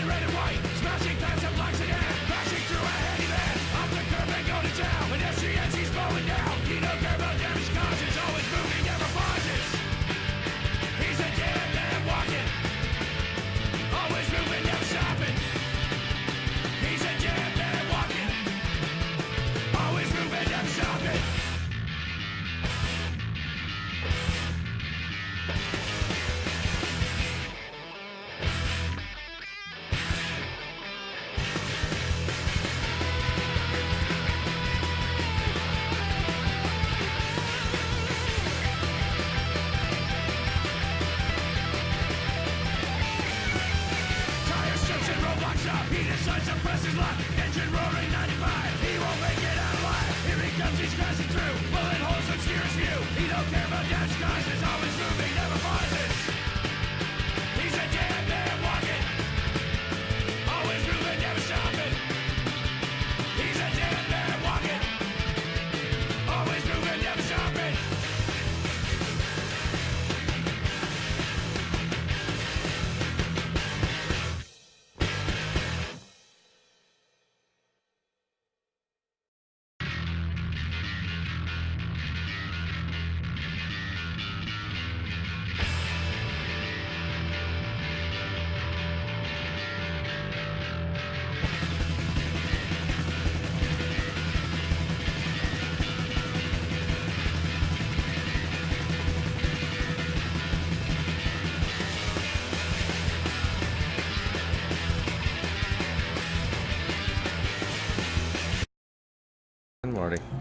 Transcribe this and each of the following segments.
red and white, smashing past and blacks again, crashing through a handyman, off the curb and go to jail. When he's slowing down, he don't care about damage causes, always moving, never pauses. He's a dead man walking, always moving, never stopping. He's a dead man walking, always moving, never stopping. He decides to press his luck. Engine roaring 95. He won't make it out alive. Here he comes, he's crashing through. Bullet holes obscure his view. He don't care about damage causes. Always moving, never pauses. He's a dead man walking. Always moving, never stopping. He's a dead man walking. Always moving, never stopping.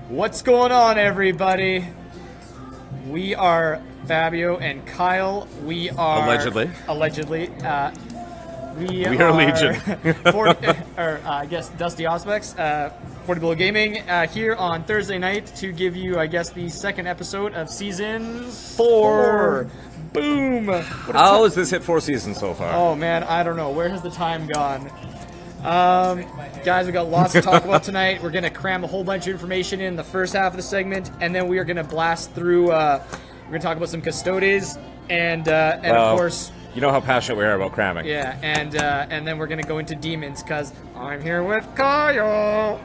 What's going on, everybody? We are Fabio and Kyle. We are allegedly. We are Legion. I guess Dusty Auspex, 40 Below Gaming, here on Thursday night to give you, I guess, the second episode of season 4. Boom! How has this hit 4 seasons so far? Oh man, I don't know. Where has the time gone? Guys, we got lots to talk about tonight. We're gonna cram a whole bunch of information in the first half of the segment, and then we are gonna blast through. We're gonna talk about some custodes, and of course, you know how passionate we are about cramming. yeah, and then we're gonna go into demons because I'm here with Kyle.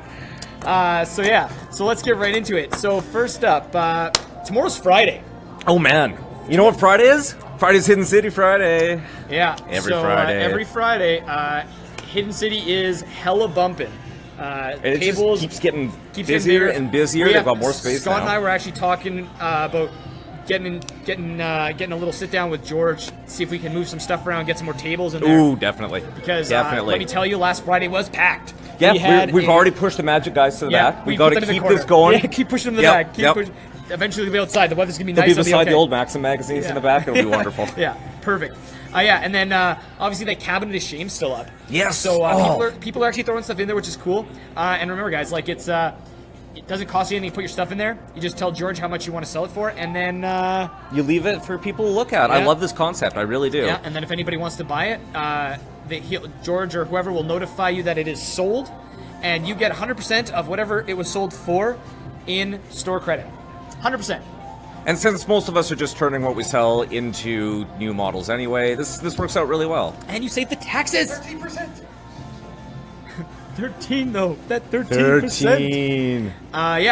So let's get right into it. So first up, tomorrow's Friday. Oh man, you know what Friday is? Friday's Hidden City Friday. Yeah, every Friday. Every Friday. Hidden City is hella bumping. And it tables just keeps getting busier and busier. They've got more space Scott now. and I were actually talking about getting a little sit down with George, see if we can move some stuff around, get some more tables in there. Ooh, definitely. Because let me tell you, last Friday was packed. Yeah, we've already pushed the Magic guys to the back. We've got to keep this going. Yeah, keep pushing them to the back. Pushing. Eventually they'll be outside. The weather's going to be nice. They'll be beside the old Maxim magazines in the back. It'll be wonderful. Yeah, perfect. And then obviously that Cabinet of Shame's still up. Yes. So people are actually throwing stuff in there, which is cool. And remember, guys, like it doesn't cost you anything to put your stuff in there. You just tell George how much you want to sell it for, and then you leave it for people to look at. Yeah. I love this concept. I really do. Yeah. And then if anybody wants to buy it, George or whoever will notify you that it is sold, and you get 100% of whatever it was sold for in store credit. 100%. And since most of us are just turning what we sell into new models anyway, this works out really well. And you save the taxes. 13%. 13 though. That 13%. 13.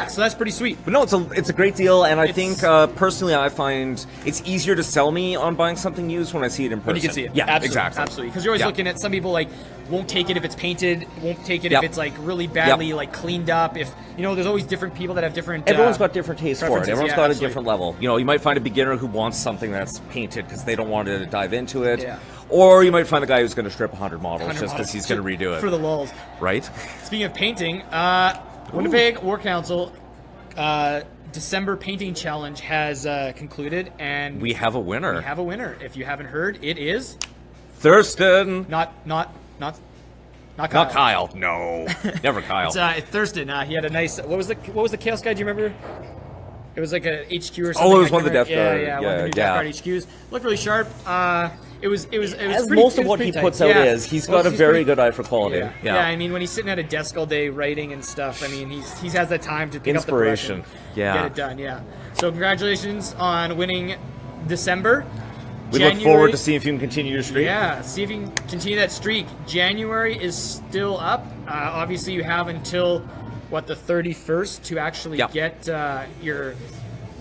So that's pretty sweet. But no, it's a great deal, and I think personally I find it's easier to sell me on buying something used when I see it in person. When you can see it. Yeah, absolutely, exactly. Absolutely. Because you're always looking at some people won't take it if it's painted, won't take it if it's really badly cleaned up. If there's always different people that have different. Everyone's got different tastes for it. Everyone's got absolutely. a different level. You might find a beginner who wants something that's painted because they don't want to dive into it. Yeah. Or you might find a guy who's going to strip 100 models just because he's going to redo it. For the lulz. Right? Speaking of painting, Winnipeg War Council December Painting Challenge has concluded, and we have a winner. We have a winner. If you haven't heard, it is Thurston. Not Kyle. Not Kyle. No, never Kyle. It's Thurston. He had a nice. What was the Chaos Guy? Do you remember? It was like a HQ or something. Oh, it was one of the Death Guard. Yeah, one of the new Death Guard HQs. Looked really sharp. It was As pretty, most of what he puts out is. He's got a very good eye for quality. Yeah. I mean, when he's sitting at a desk all day writing and stuff, I mean, he has that time to pick up the brush and get it done. Yeah. So congratulations on winning December. We look forward to seeing if you can continue your streak. Yeah, see if you can continue that streak. January is still up. Obviously, you have until, the 31st to actually get your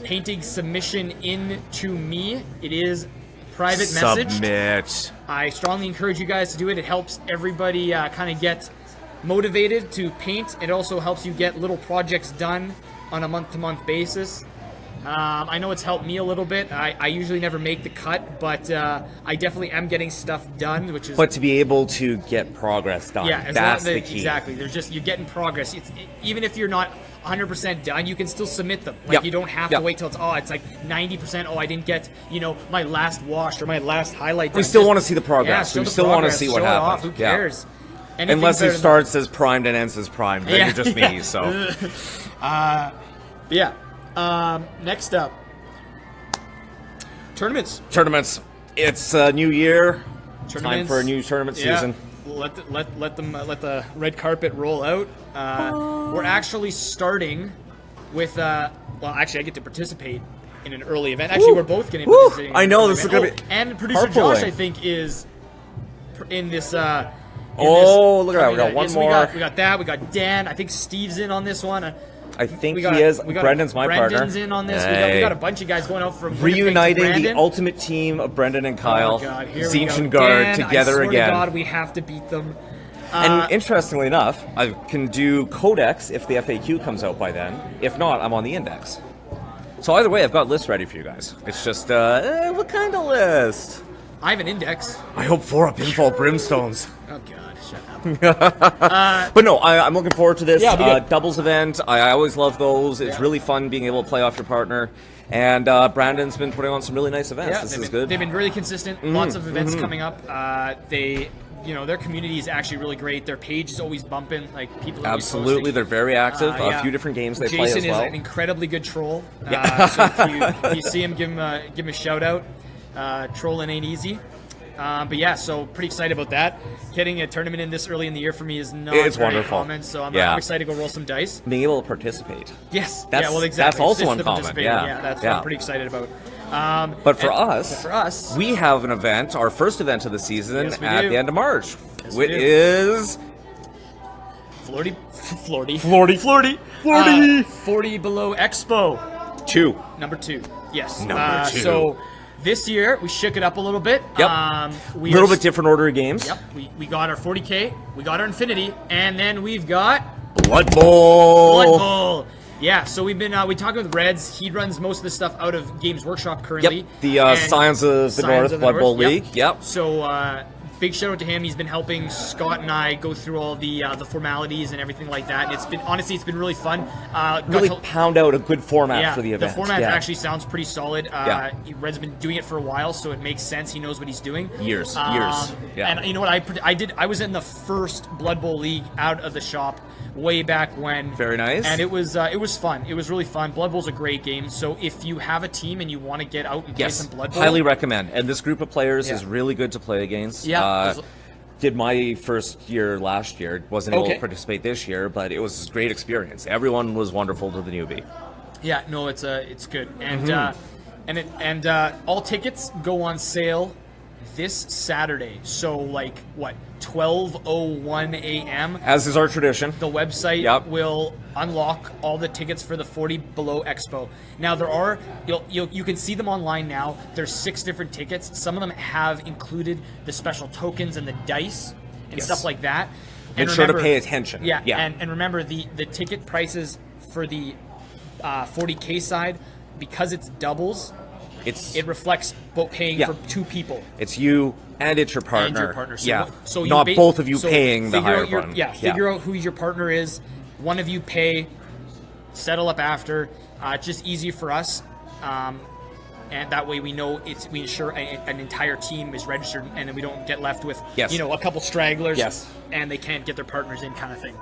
painting submission in to me. It is private message. Submit. I strongly encourage you guys to do it. It helps everybody kind of get motivated to paint. It also helps you get little projects done on a month-to-month basis. I know it's helped me a little bit. I usually never make the cut, but I definitely am getting stuff done, which is... But to be able to get progress done, that's the key. Exactly. You're getting progress. Even if you're not 100% done, you can still submit them. Like, you don't have to wait till it's like 90%. Oh, I didn't get, my last wash or my last highlight done. We still want to see the progress. Yeah, we still want to see what happens. Who cares? Unless it starts as primed and ends as primed. Then you're just me, so... Next up, tournaments. It's a new year. Time for a new tournament season. Let the red carpet roll out. We're actually starting with. Actually, I get to participate in an early event. Actually, we're both getting to participate. I know this is gonna be. And producer Josh, I think, is in this. Look at that! We got one more. We got that. We got Dan. I think Steve's in on this one. I think he is. Brendan's my partner. Brendan's in on this. We got a bunch of guys going out from reuniting the ultimate team of Brendan and Kyle. Zinchen Guard together again. To God, we have to beat them. And interestingly enough, I can do Codex if the FAQ comes out by then. If not, I'm on the Index. So either way, I've got lists ready for you guys. It's just, what kind of list? I have an Index. I hope 4 up Pinfall Brimstones. Oh, God. Shut up. But no, I'm looking forward to this Yeah, doubles event. I always love those. It's really fun being able to play off your partner. And Brandon's been putting on some really nice events. Yeah, this is good. They've been really consistent. Lots of events coming up. Their community is actually really great. Their page is always bumping. Like, people are Absolutely, they're very active. A few different games they play as well. Jason is an incredibly good troll. So if you see him, give him a shout out. Trolling ain't easy. But yeah, so pretty excited about that. Getting a tournament in this early in the year for me is not very common, so I'm excited to go roll some dice. Being able to participate. Yes. Exactly. That's also uncommon. Yeah, that's what I'm pretty excited about. But for us, we have an event, our first event of the season at the end of March, which is... Florty. 40 Below Expo. 2. Number 2. Yes. Number 2. So... This year, we shook it up a little bit. Yep. A little bit different order of games. Yep. We got our 40K, we got our Infinity, and then we've got... Blood Bowl. Yeah, so we've been talking with Reds. He runs most of the stuff out of Games Workshop currently. Yep. The Science of the North Blood Bowl League. Yep. So big shout out to him. He's been helping Scott and I go through all the formalities and everything like that. And it's been really fun. Really pound out a good format for the event. The format actually sounds pretty solid. Red's been doing it for a while, so it makes sense. He knows what he's doing. Years. Yeah. And you know what I did? I was in the first Blood Bowl League out of the shop way back when. Very nice. And it was fun. It was really fun. Blood Bowl's a great game. So if you have a team and you want to get out and play some Blood Bowl, highly recommend. And this group of players is really good to play against. Yeah. Did my first year last year. Wasn't able to participate this year, but it was a great experience. Everyone was wonderful to the newbie. Yeah, no, it's good, and all tickets go on sale this Saturday. So 12:01 a.m. As is our tradition. The website will unlock all the tickets for the 40 Below Expo. Now there are you can see them online now. There's 6 different tickets. Some of them have included the special tokens and the dice and stuff like that. Make sure to pay attention. Yeah. And remember the ticket prices for the 40K side, because it's doubles. It reflects paying for 2 people. It's you and it's your partner. And your partner. So not both of you paying the higher one. Figure out who your partner is. One of you pay, settle up after. It's just easy for us. And that way we know we ensure an entire team is registered, and then we don't get left with a couple stragglers and they can't get their partners in, kind of thing.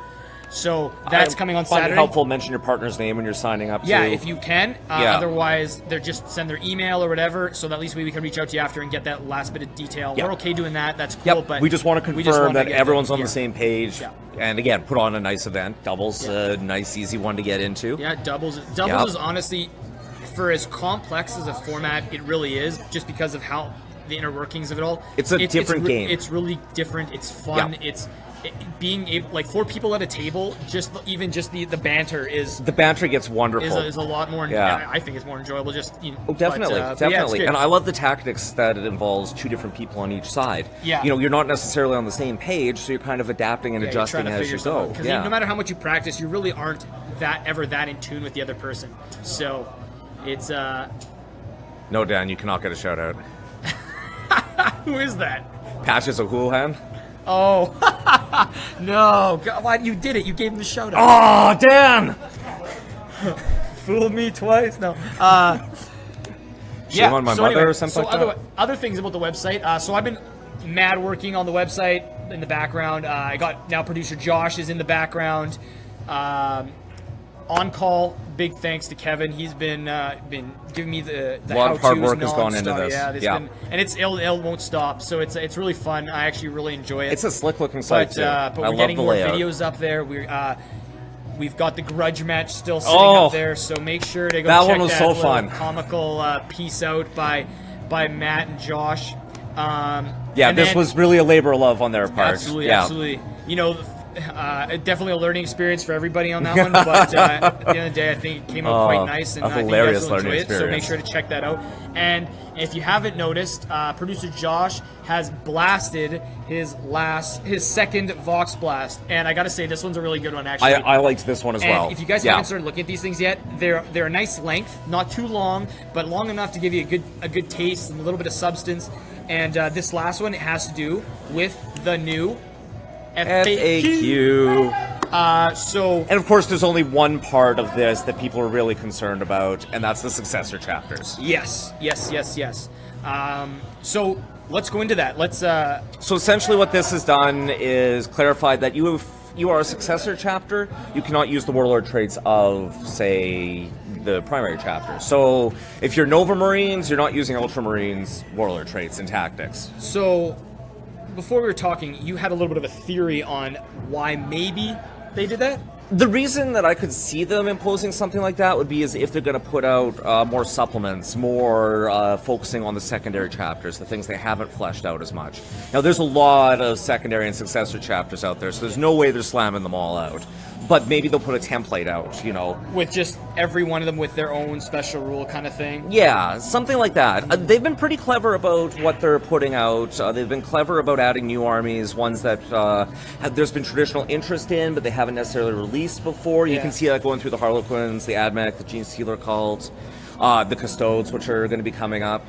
So that's coming on Saturday. Find it helpful, mention your partner's name when you're signing up. Yeah, if you can. Otherwise, they're just send their email or whatever, so that at least we can reach out to you after and get that last bit of detail. We're okay doing that. That's cool. But we just want to confirm that everyone's on the same page. And again, put on a nice event. Doubles, a nice, easy one to get into. Yeah, doubles is honestly, for as complex as a format it really is, just because of how the inner workings of it all. It's a different game. It's really different. It's fun. Yeah. Being able, like, 4 people at a table, just the banter is... The banter gets wonderful. Is a lot more... Yeah. I think it's more enjoyable, just... You know, Oh, definitely, but definitely. yeah, And I love the tactics that it involves 2 different people on each side. Yeah. You know, you're not necessarily on the same page, so you're kind of adapting and adjusting as you go. Because no matter how much you practice, you really aren't ever that in tune with the other person. So, it's... No, Dan, you cannot get a shout-out. Who is that? Patches O'Houlihan? Oh, no. God, why you did it? You gave him the shout out. Oh, Dan! Fooled me twice? No. Shame on my mother or something like that? Other things about the website. So I've been mad working on the website in the background. I got now producer Josh is in the background. On call, big thanks to Kevin. He's been giving me the a lot of hard work has gone into nonstop. this. Yeah, and it won't stop. So it's really fun. I actually really enjoy it. It's a slick looking site too. But I we're love getting the more layout. videos up there. We've got the grudge match still sitting up there, so make sure to go That check one was that so little fun. comical piece out by Matt and Josh. Yeah, and this then- was really a labor of love on their part. Absolutely, yeah. absolutely. You know, definitely a learning experience for everybody on that one, but at the end of the day, I think it came out quite nice, and a I think you hilarious guys will enjoy learning it, so make experience. sure to check that out. And if you haven't noticed, producer Josh has blasted his second Vox Blast, and I gotta say, this one's a really good one, actually. I liked this one as And well. if you guys Yeah. haven't started looking at these things yet, they're a nice length, not too long, but long enough to give you a good taste and a little bit of substance. And this last one, it has to do with the new FAQ. FAQ. And of course, there's only one part of this that people are really concerned about, and that's the successor chapters. Yes. So let's go into that. Let's. So essentially, what this has done is clarified that you are a successor chapter. You cannot use the warlord traits of, say, the primary chapter. So if you're Nova Marines, you're not using Ultramarines warlord traits and tactics. So before we were talking, you had a little bit of a theory on why maybe they did that. The reason that I could see them imposing something like that would be as if they're going to put out more supplements, more focusing on the secondary chapters, the things they haven't fleshed out as much. Now, there's a lot of secondary and successor chapters out there, so there's no way they're slamming them all out. But maybe they'll put a template out, you know. With just every one of them with their own special rule kind of thing. Yeah, something like that. They've been pretty clever about what they're putting out. They've been clever about adding new armies, ones that there's been traditional interest in, but they haven't necessarily released before. You can see that going through the Harlequins, the Admech, the Gene Stealer cult, the Custodes, which are going to be coming up.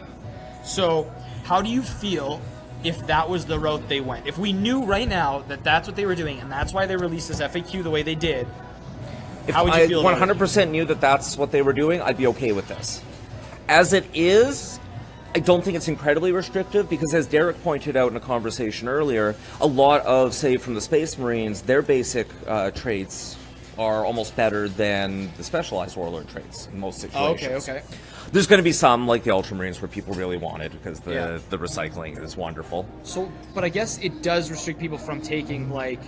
So, how do you feel if that was the route they went? If we knew right now that that's what they were doing, and that's why they released this FAQ the way they did, how would you feel about it? 100% knew that that's what they were doing, I'd be okay with this. As it is, I don't think it's incredibly restrictive because, as Derek pointed out in a conversation earlier, a lot of, say, from the Space Marines, their basic traits are almost better than the specialized warlord traits in most situations. Okay. There's going to be some, like the Ultramarines, where people really want it because the recycling is wonderful. So, but I guess it does restrict people from taking, like,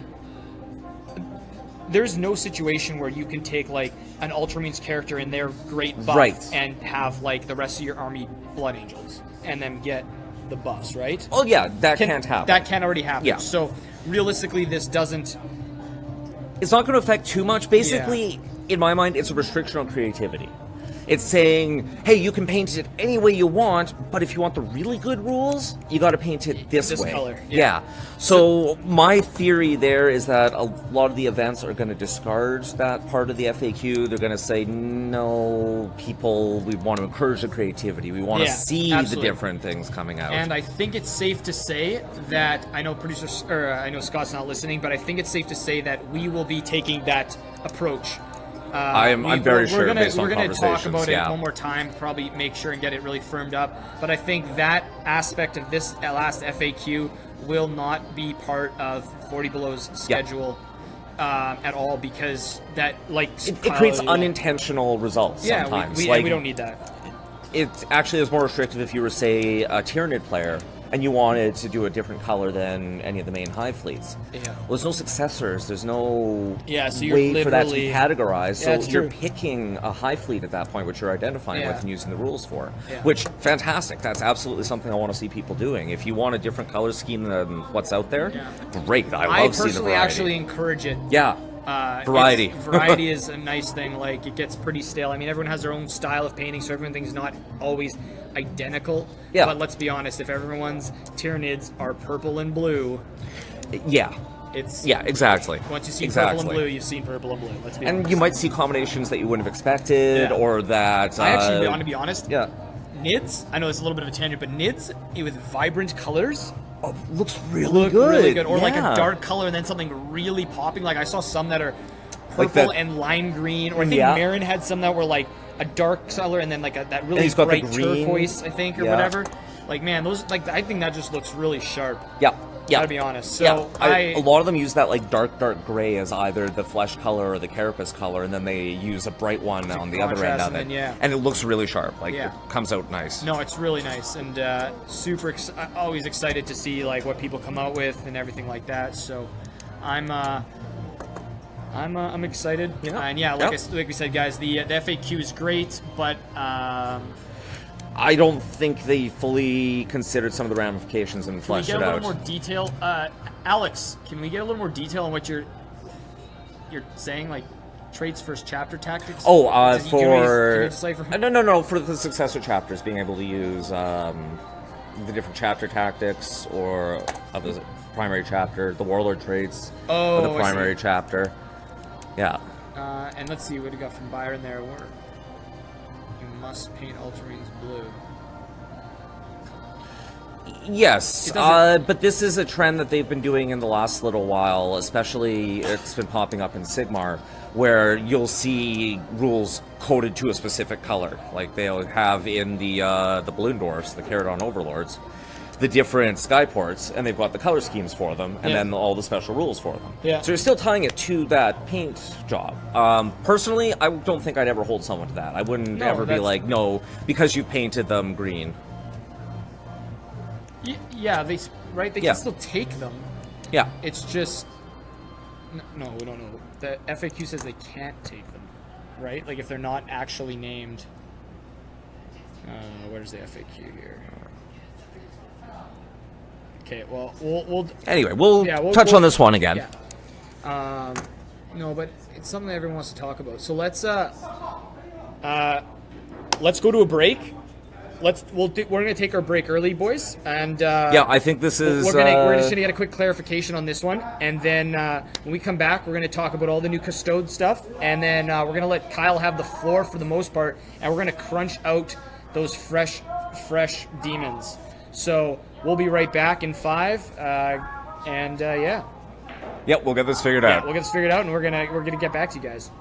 there's no situation where you can take, like, an Ultramarines character in their great buff and have, like, the rest of your army Blood Angels and then get the buffs, right? Oh yeah, that can't happen. That can already happen. Yeah. So, realistically, this doesn't... It's not going to affect too much. Basically, in my mind, it's a restriction on creativity. It's saying, hey, you can paint it any way you want, but if you want the really good rules, you got to paint it this way. Color. Yeah. So my theory there is that a lot of the events are going to discard that part of the FAQ. They're going to say, no, people, we want to encourage the creativity. We want to see the different things coming out. And I think it's safe to say that, I know I know Scott's not listening, but I think it's safe to say that we will be taking that approach. I'm very sure based on we're gonna talk about yeah. it one more time, probably make sure and get it really firmed up. But I think that aspect of this last FAQ will not be part of 40 Below's schedule at all, because that, like, it creates unintentional results sometimes. We don't need that. It actually is more restrictive if you were, say, a Tyranid player and you wanted to do a different color than any of the main hive fleets. Yeah. Well, there's no successors. There's no So you're way for that to be literally- categorized. Yeah, So it's you're true. picking a hive fleet at that point, which you're identifying with and using the rules for. Yeah. Which, fantastic. That's absolutely something I want to see people doing. If you want a different color scheme than what's out there, great. I love seeing the personally variety. actually encourage it. Yeah. Variety. Variety is a nice thing. Like, it gets pretty stale. I mean, everyone has their own style of painting, so everything's not always identical. Yeah. But let's be honest, if everyone's Tyranids are purple and blue, Yeah. it's Exactly. once you've seen exactly. purple and blue, you've seen purple and blue. Let's be And honest. you might see combinations that you wouldn't have expected, Yeah. or that. I actually want to be honest. Yeah. Nids, I know it's a little bit of a tangent, but Nids with vibrant colors Oh, looks really look good. really good. Or like a Yeah. dark color and then something really popping. Like I saw some that are Like purple that- and lime green. Or I think Yeah. Marin had some that were like a dark color and then like that really he's got the bright green. turquoise, I think, or Yeah. whatever. Like, man, those, like, I think that just looks really sharp. Yeah. Yeah. Gotta be honest. So yeah. A lot of them use that like dark gray as either the flesh color or the carapace color, and then they use a bright one on the other end contrast of and it. then, yeah. And it looks really sharp. Like Yeah. it comes out nice. No, it's really nice and always excited to see like what people come out with and everything like that. So I'm excited. Yeah. And yeah, like we said, guys, the FAQ is great, but I don't think they fully considered some of the ramifications and can we fleshed get it a out. little more detail? Alex, can we get a little more detail on what you're saying, like traits versus chapter tactics? Oh, Can you for decipher? no, for the successor chapters, being able to use the different chapter tactics or of the primary chapter, the warlord traits of the I see. primary chapter. Yeah. And let's see what we got from Byron there. Where you must paint Ultramarines blue. Yes, It doesn't- but this is a trend that they've been doing in the last little while, especially it's been popping up in Sigmar, where you'll see rules coded to a specific color. Like they'll have in the Balloon Dwarfs, the Caradon Overlords, the different skyports, and they've got the color schemes for them, and Yeah. then all the special rules for them. Yeah. So you're still tying it to that paint job. Personally, I don't think I'd ever hold someone to that. I wouldn't No, ever be that's- like, no, because you painted them green. Yeah, they Yeah. can still take them. Yeah. It's just no, we don't know. The FAQ says they can't take them, right? Like if they're not actually named. Where's the FAQ here? Okay, well, we'll Anyway, we'll Yeah, touch on this one again. yeah. No, but it's something that everyone wants to talk about. So let's go to a break. We're gonna take our break early, boys, and Yeah, I think this is. we're just gonna get a quick clarification on this one, and then when we come back, we're gonna talk about all the new custode stuff, and then we're gonna let Kyle have the floor for the most part, and we're gonna crunch out those fresh demons. So we'll be right back in 5, and yeah, Yep, we'll get this figured out. we'll get this figured out, and we're gonna get back to you guys.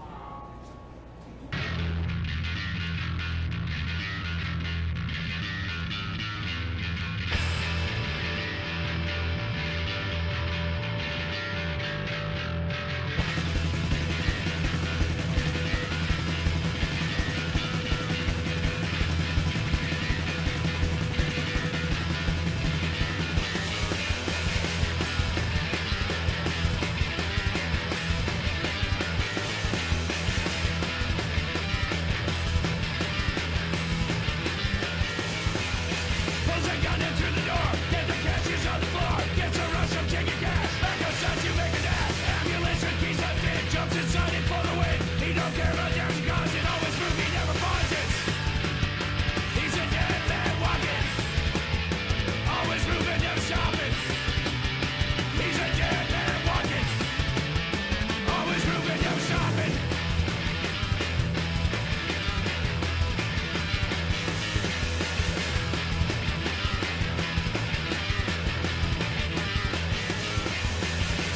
Pulls a gun in through the door. Get the cashiers on the floor. Gets a rush of taking cash. Back outside you make a dash. Ambulance and keys up in. Jumps inside it for the win. He don't care about damage cause it always moves. He never pauses. He's a dead man walking. Always moving, never stopping. He's a dead man walking. Always moving, never stopping.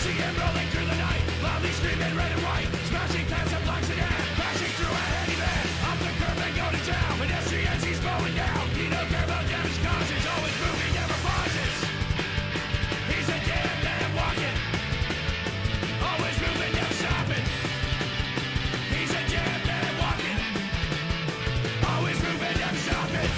See him rolling through the night, loudly screaming red and white, smashing past and blocks in hand, crashing through a handyman, up the curb and go to town. Pedestrians he's mowing down, he don't care about damage causes, always moving, never pauses. He's a dead man walking, always moving, never stopping. He's a dead man walking, always moving, never stopping.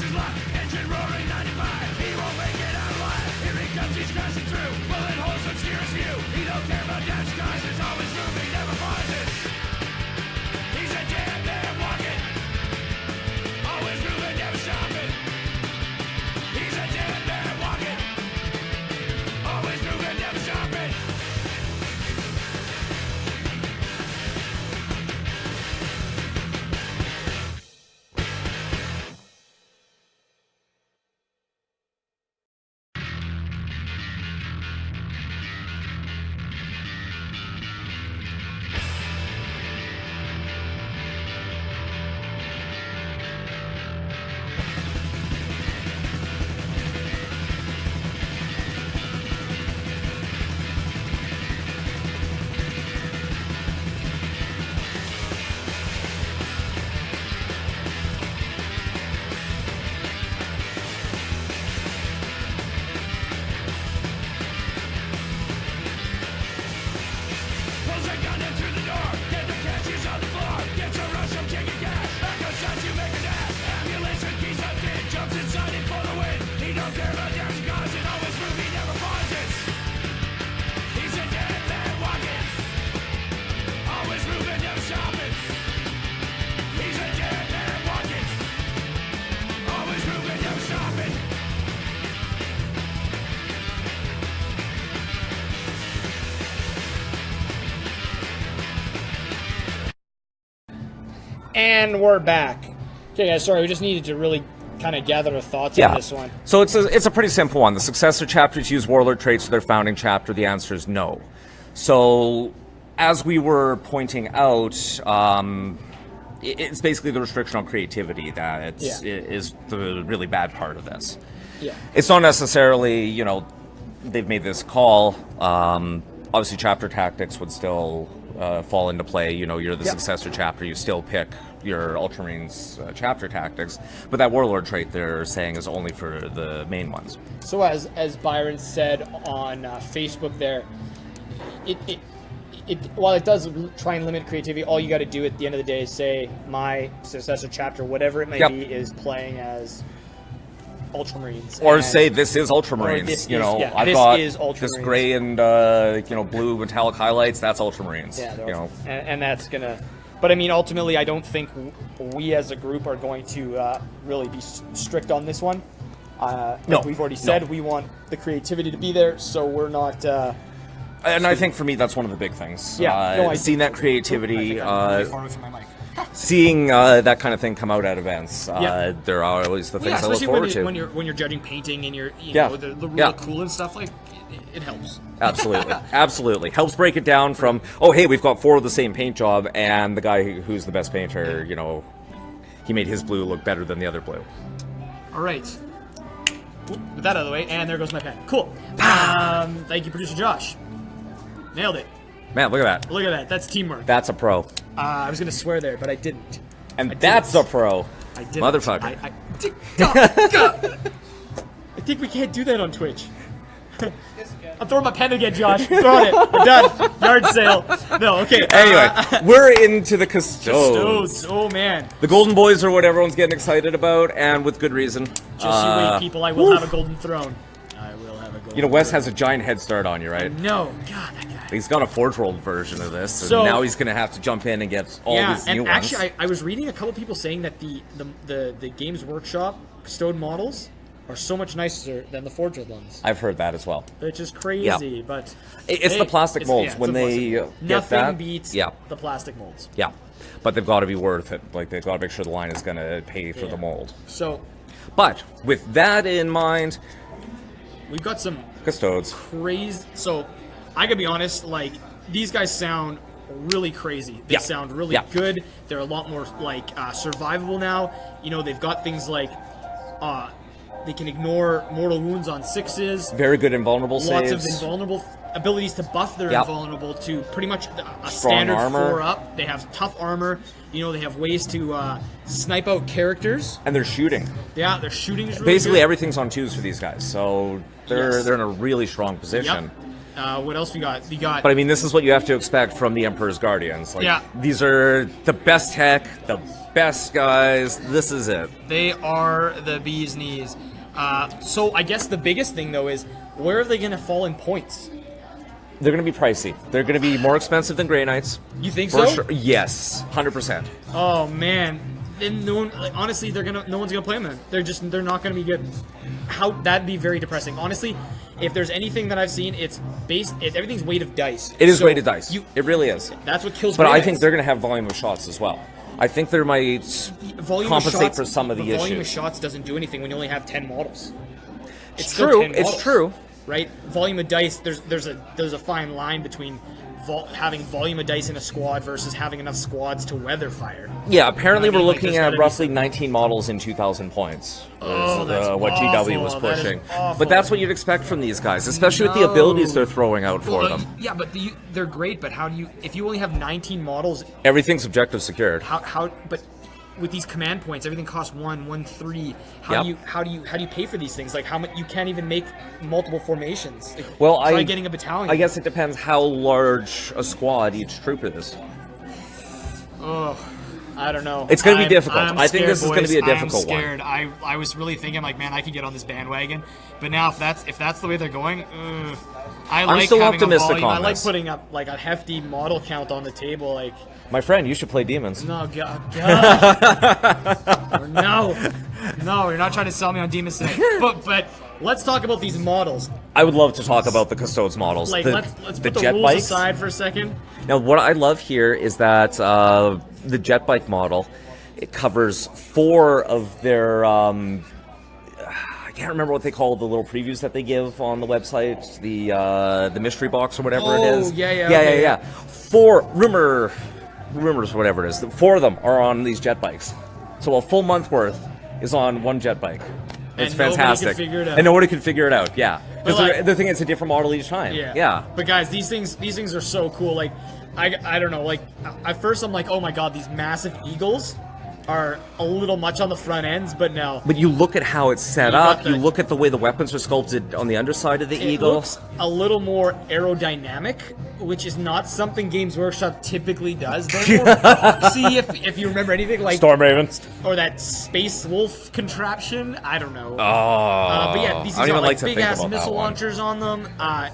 pressure's locked, engine roaring 95. He won't make it out alive. Here he comes, he's crashing through. Bullet holes obscure his view. He don't care about dash cars, it's always moving, never pauses. He's a dead man walking, always moving, never stopping. He's a dead man walking, always moving, never stopping. Pulls a gun in through the door, get the cashiers on the floor, gets a rush from taking gas, back outside to make a dash, ambulance and keys up in, jumps inside it for the win, he don't care about dash cars, it always moves, he never pauses. He's a dead man walking, always moving, never stopping. He's a dead man walking, always moving, never stopping. And we're back. Okay, guys, sorry, we just needed to really kind of gather our thoughts on this one. So it's a pretty simple one. The successor chapters use warlord traits for their founding chapter. The answer is no. So, as we were pointing out, it's basically the restriction on creativity that is the really bad part of this. Yeah. It's not necessarily, you know, they've made this call. Obviously, chapter tactics would still fall into play. You know, you're the successor chapter, you still pick your Ultramarines chapter tactics, but that warlord trait they're saying is only for the main ones. So as Byron said on Facebook there, it while it does try and limit creativity, all you got to do at the end of the day is say my successor chapter, whatever it may be, is playing as Ultramarines. Or say this is Ultramarines. I've got this gray and blue metallic highlights. That's Ultramarines. Yeah, and that's gonna. But I mean, ultimately, I don't think we as a group are going to really be strict on this one. Like we've already said, we want the creativity to be there, so we're not. And I think for me, that's one of the big things. Seeing that creativity, seeing that kind of thing come out at events. There are always the things I look forward to. When you're judging painting and you're the really cool and stuff, like it helps. Absolutely, absolutely helps break it down from hey, we've got 4 of the same paint job, and the guy who's the best painter, he made his blue look better than the other blue. All right. With that out of the way, and there goes my pen. Cool. Thank you, producer Josh. Nailed it. Man, look at that. Look at that. That's teamwork. That's a pro. I was going to swear there, but I didn't. And that's a pro. I didn't. Motherfucker. I think we can't do that on Twitch. I'm throwing my pen again, Josh. Throwing it. We're done. Yard sale. No, okay. Anyway, we're into the Custodes. Oh, man. The Golden Boys are what everyone's getting excited about, and with good reason. Just you wait, people. I will have a golden throne. I will have a golden throne. Wes has a giant head start on you, right? No. God, that guy. He's got a Forge World version of this, and now he's going to have to jump in and get all these new ones. Yeah, and actually, I was reading a couple people saying that the Games Workshop Custode models are so much nicer than the Forge World ones. I've heard that as well. Which is crazy, but... It's the plastic molds. When they get Nothing that... beats the plastic molds. Yeah, but they've got to be worth it. Like, they've got to make sure the line is going to pay for the mold. So... But, with that in mind... We've got some... Custodes. Crazy... So, I gotta be honest, like, these guys sound really crazy. They sound really good. They're a lot more, like, survivable now. They've got things like... They can ignore mortal wounds on 6s. Very good invulnerable saves. Lots of invulnerable abilities to buff their invulnerable to pretty much a strong standard armor. 4 up. They have tough armor. They have ways to snipe out characters. And they're shooting. Yeah, their shooting is really Basically, good. everything's on 2s for these guys, so they're in a really strong position. What else we got? We got. But I mean, this is what you have to expect from the Emperor's Guardians. Like, Yeah. These are the best tech, the best guys. This is it. They are the bee's knees. So I guess the biggest thing though is where are they going to fall in points? They're going to be pricey. They're going to be more expensive than Grey Knights. You think For so? sure. Yes, 100%. Oh man. Then no one, like, honestly, no one's gonna play them. Then they're not gonna be good. That'd be very depressing. Honestly, if there's anything that I've seen, everything's weight of dice. It is So weighted dice. It really is. That's what kills. But Grey I Knights. think they're going to have volume of shots as well. I think there might volume compensate of shots, for some of the volume of issues. shots doesn't do anything when you only have 10 models. It's still true. 10 It's models, true. Right? Volume of dice. There's a fine line between having volume of dice in a squad versus having enough squads to weather fire. Yeah, apparently You know what I we're mean? Like, looking there's at gotta roughly 19 models in 2,000 points. Oh, is, that's what GW was awful. That is pushing. awful. But that's what you'd expect from these guys, especially with the abilities they're throwing out for them. Yeah, but they're great. But how do you? If you only have 19 models, Everything's objective secured. how? But with these command points, everything costs 1-1-3. Yep. How do you pay for these things? Like how much you can't even make multiple formations. Like, Well, try getting a battalion. I guess it depends how large a squad each troop is. Oh, I don't know. It's gonna be difficult. I'm I think scared, this is gonna be a boys. difficult one. I'm scared. I was really thinking like, man, I could get on this bandwagon. But now if that's the way they're going, I like still having optimistic a volume. on I like this. putting up like a hefty model count on the table. Like, My friend, you should play demons. no, God. No, you're not trying to sell me on demons today. But let's talk about these models. I would love to talk about the Custodes models. Like, the, let's the put the jet rules bikes. aside for a second. Now, what I love here is that the jet bike model, it covers 4 of their. I can't remember what they call the little previews that they give on the website, the mystery box or whatever it is. Yeah. 4 rumors, whatever it is. 4 of them are on these jet bikes, so a full month worth is on one jet bike. It's And nobody can fantastic, figure it out. and nobody can figure it out. Yeah, because like- the thing is, it's a different model each time. Yeah. But guys, these things are so cool. Like, I don't know. Like, at first I'm like, oh my god, these massive eagles are a little much on the front ends, but no. But you look at how it's set You got up. the- You look at the way the weapons are sculpted on the underside of the It eagle. looks a little more aerodynamic, which is not something Games Workshop typically does. They're more boxy, if you remember anything, like Storm Raven. or that Space Wolf contraption. I don't know. Oh, But yeah, these I don't things even got like like to big think ass about that missile one. launchers on them.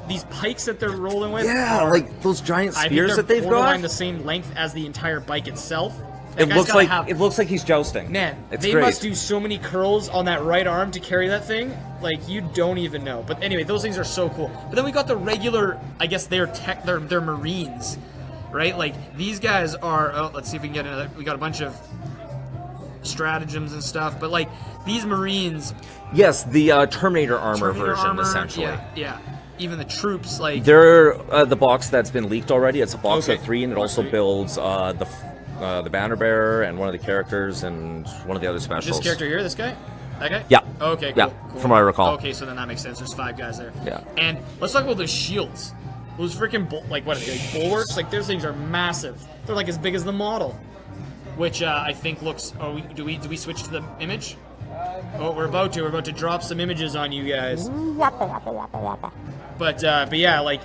These pikes that they're rolling with. Yeah, are, like those giant I think spears they're that they've borderline got. the same length as the entire bike itself. It That guy's looks gotta like have- it looks like he's jousting. Man, it's they great. must do so many curls on that right arm to carry that thing. Like, you don't even know. But anyway, those things are so cool. But then we got the regular, I guess they're Marines, right? Like, these guys are, let's see if we can get another, we got a bunch of stratagems and stuff. But, like, these Marines. Yes, the Terminator armor Terminator version, armor, essentially. Yeah. Even the troops, like. They're the box that's been leaked already. It's a box Okay. of 3, and it also builds the banner bearer and one of the characters and one of the other specials. This character here, this guy? That guy? Yeah. Okay, cool. Yeah, cool. from what I recall. Okay, so then that makes sense. There's 5 guys there. Yeah. And let's talk about the shields. Those freaking, what are they, like bulwarks? Like, those things are massive. They're like as big as the model. Which I think looks... Oh, do we switch to the image? Oh, we're about to. We're about to drop some images on you guys. But yeah, like...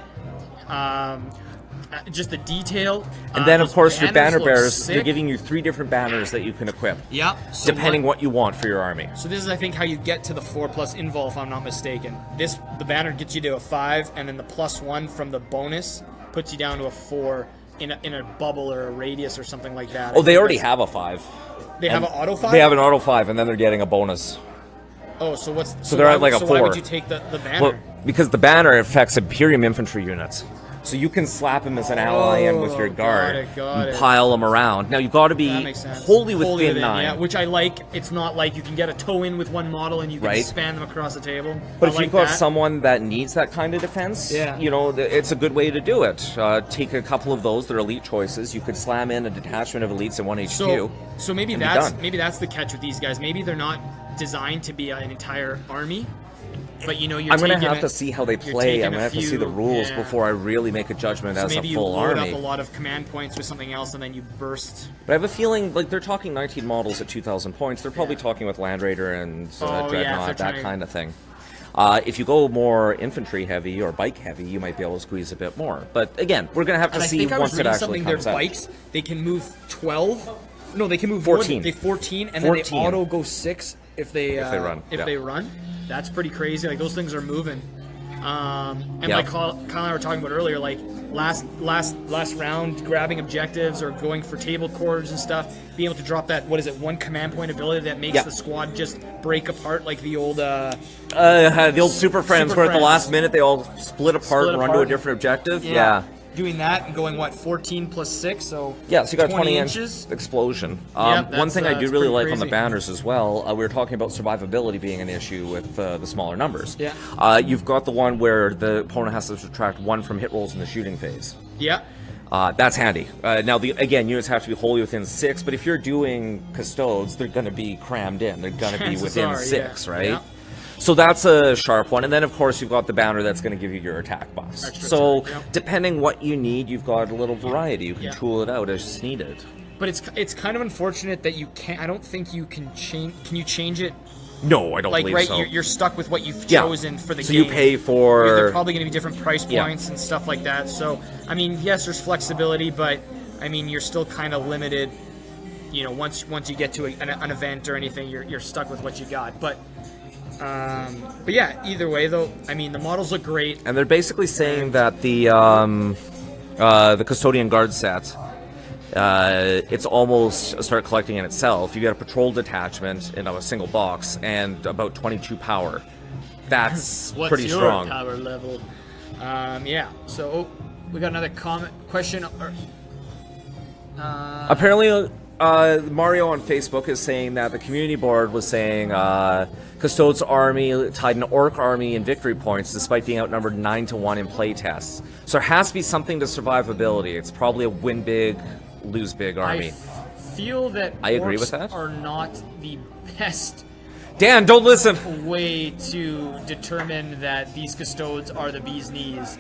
just the detail. And then, of those course, your banner look bearers, sick. they're giving you 3 different banners that you can equip, Yep. So depending what you want for your army. So this is, I think, how you get to the 4+ invul, if I'm not mistaken. The banner gets you to a 5, and then the +1 from the bonus puts you down to a 4 in a bubble or a radius or something like that. Oh, they already have a 5. They have an auto 5? They have an auto 5, and then they're getting a bonus. Oh, so what's... So they're at like a So why 4. would you take the banner? Well, because the banner affects Imperium infantry units. So you can slap him as an ally and with your guard got and it. pile them around. Now, you've got to That be makes sense. wholly within 9. Yeah, which I like. It's not like you can get a toe in with one model and you can Right. span them across the table. But I if like you've got that. someone that needs that kind of defense, Yeah. you know, it's a good way to do it. Take a couple of those, they're elite choices. You could slam in a detachment of elites in 1 HQ. So maybe and be that's done. the catch with these guys. Maybe they're not designed to be an entire army, but you're I'm going to taking have it- to see how they you're play. taking I'm going to a have to see few- the rules yeah. before I really make a judgment So as a maybe full you load army. up a lot of command points with something else, and then you burst. But I have a feeling, like, they're talking 19 models at 2,000 points. They're probably talking with Land Raider and Oh, yeah, if Dreadnought, they're that trying- kind of thing. If you go more infantry heavy or bike heavy, you might be able to squeeze a bit more. But again, we're going to have to see once it actually comes out. Their bikes, they can move 12. No, they can move 14. They 14, and 14. then they auto go 6 if they run. They run. That's pretty crazy. Like those things are moving. And Yeah. like Kyle and I were talking about earlier, like last round, grabbing objectives or going for table cords and stuff, being able to drop that, what is it, one command point ability that makes the squad just break apart like the old Super Friends, where at the last minute they all split apart and run to a different objective. Yeah. Doing that and going, 14 plus 6, so Yeah, so you got 20 20-inch inches. explosion. Yep, one thing I do that's really pretty like on the crazy. banners as well, we were talking about survivability being an issue with the smaller numbers. Yeah. You've got the one where the opponent has to subtract 1 from hit rolls in the shooting phase. Yeah. That's handy. Now, again, units have to be wholly within 6, but if you're doing custodes, they're going to be crammed in. They're going to be Chances within are, 6, yeah. right? Yeah. So that's a sharp one. And then, of course, you've got the banner that's going to give you your attack buffs. Extra So attack, yeah. depending what you need, you've got a little variety. You can tool it out as needed. But it's kind of unfortunate that you can't. I don't think you can change. Can you change it? No, I don't Like, believe right, so. you're stuck with what you've Yeah. chosen for the So game. you pay for... They're probably going to be different price Yeah. points and stuff like that. So, I mean, yes, there's flexibility, but I mean, you're still kind of limited. You know, once you get to an event or anything, you're stuck with what you got. But yeah, either way though, I mean, the models look great. And they're basically saying that the Custodian Guard set, it's almost a start collecting in itself. You get a patrol detachment in a single box and about 22 power. That's What's pretty your strong. power level? Yeah. So we got another question. Apparently, Mario on Facebook is saying that the community board was saying Custode's army tied an Orc army in victory points despite being outnumbered 9-1 in play tests. So there has to be something to survivability. It's probably a win big, lose big army. I feel that I agree orcs with that. are not the best Dan, don't listen! way to determine that these custodes are the bee's knees.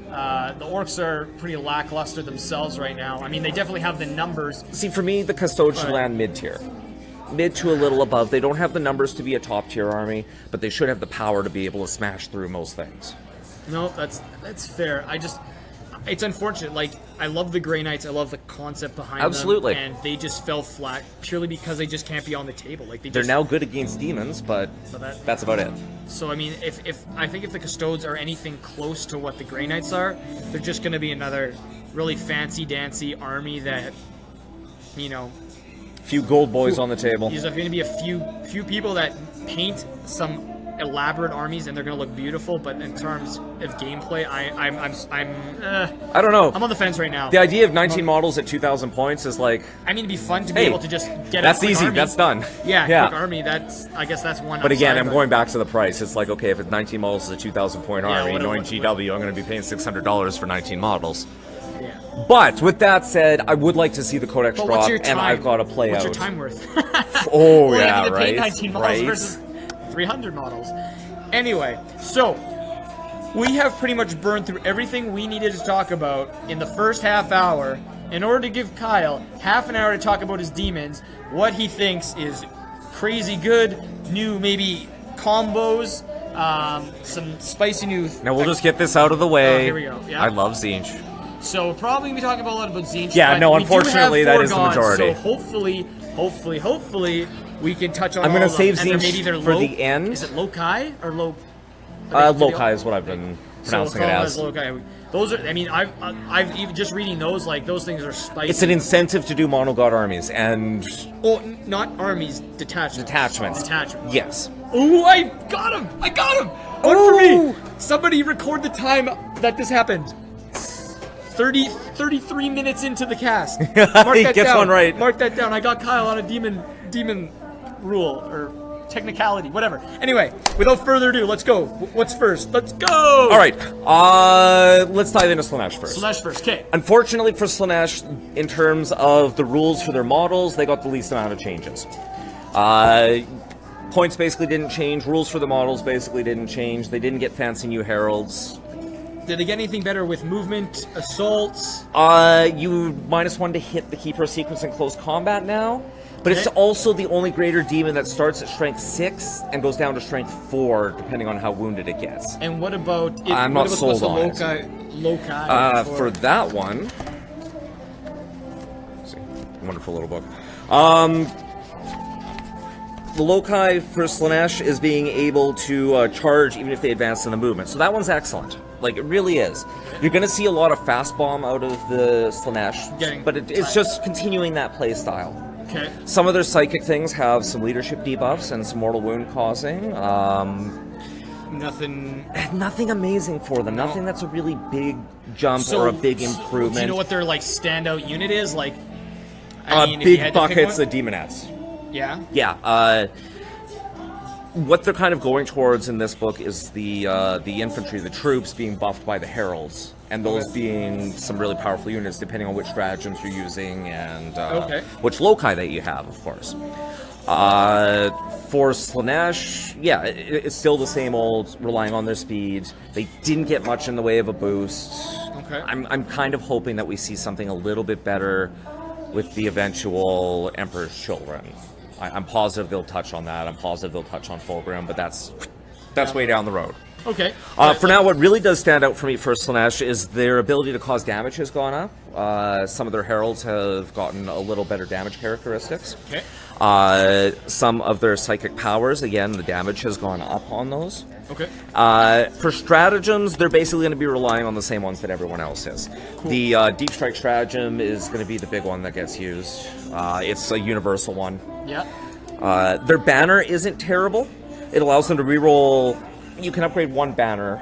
The orcs are pretty lackluster themselves right now. I mean, they definitely have the numbers. See, for me, the Custode should land mid-tier. Mid to a little above. They don't have the numbers to be a top-tier army, but they should have the power to be able to smash through most things. No, that's fair. It's unfortunate. Like, I love the Grey Knights. I love the concept behind Absolutely. them. And they just fell flat purely because they just can't be on the table. Like They're now good against demons, but that's about it. So I mean, if I think if the Custodes are anything close to what the Grey Knights are, they're just going to be another really fancy dancy army that, you know, Few gold boys on the table. there's going to be a few people that paint some elaborate armies and they're going to look beautiful. But in terms of gameplay, I don't know. I'm on the fence right now. The idea of 19 models at 2,000 points is like... I mean, it'd be fun to be able to just get that's a quick easy. army. That's done. Yeah, Yeah. quick army. I guess that's one. But again, upside, I'm going back to the price. It's like, okay, if it's 19 models is a 2,000 point army, what- knowing what- GW, I'm going to be paying $600 for 19 models. Yeah. But with that said, I would like to see the Codex But drop, what's your time? and I've got to play What's out. your time worth? Oh, Well, yeah, you pay right? 19 models Right? versus 300 models. Anyway, so we have pretty much burned through everything we needed to talk about in the first half hour in order to give Kyle half an hour to talk about his demons, what he thinks is crazy good, new maybe combos, some spicy new... Now we'll just get this out of the way. Oh, here we go, yeah. I love Zinch. So we're probably going to be talking a lot about Zinch. Yeah, but no, we do unfortunately, have that is the foregone, majority. So hopefully, we can touch on I'm going gonna to save maybe Zinch they're for low. the end. Is it Lokai or Lo? Lokai is what I've been So pronouncing call it them as. Lokai. Those are. I mean, I've even just reading those, like those things are spicy. It's an incentive to do monogod armies, and not armies, detachments. Detachments. Yes. Ooh, I got him! One for me. Somebody record the time that this happened. 33 minutes into the cast. Mark He that gets down. one right. Mark that down. I got Kyle on a demon rule or technicality, whatever. Anyway, without further ado, let's go. What's first? Let's go. All right. Let's dive into Slaanesh first. Slaanesh first. Okay. Unfortunately for Slaanesh, in terms of the rules for their models, they got the least amount of changes. Points basically didn't change. Rules for the models basically didn't change. They didn't get fancy new heralds. Did they get anything better with movement, assaults? You -1 to hit the Keeper sequence in close combat now. But it's Okay. also the only greater demon that starts at strength 6 and goes down to strength 4, depending on how wounded it gets. And what about it? I'm what not about sold the on it. loci For that one, let's see, wonderful little book. The loci for Slanesh is being able to charge even if they advance in the movement. So that one's excellent. Like, it really is. You're going to see a lot of fast bomb out of the Slanesh, but it's just continuing that play style. Okay. Some of their psychic things have some leadership debuffs and some mortal wound causing. Nothing amazing for them. Nothing that's a really big jump or a big improvement. Do you know what their like standout unit is? Like, I mean, if you big had to pick buckets one? of demonettes. Yeah. Yeah. What they're kind of going towards in this book is the infantry, the troops being buffed by the heralds, and those being some really powerful units depending on which stratagems you're using and which loci that you have, of course. For Slanesh, yeah, it's still the same old, relying on their speed. They didn't get much in the way of a boost. Okay. I'm kind of hoping that we see something a little bit better with the eventual Emperor's Children. I'm positive they'll touch on that. I'm positive they'll touch on Fulgrim, but that's way down the road. Okay. For now, what really does stand out for me for Slanesh is their ability to cause damage has gone up. Some of their heralds have gotten a little better damage characteristics. Okay. Some of their psychic powers, again, the damage has gone up on those. Okay. For stratagems, they're basically going to be relying on the same ones that everyone else is. Cool. The Deep Strike stratagem is going to be the big one that gets used. It's a universal one. Yeah. Their banner isn't terrible. It allows them to reroll. You can upgrade one banner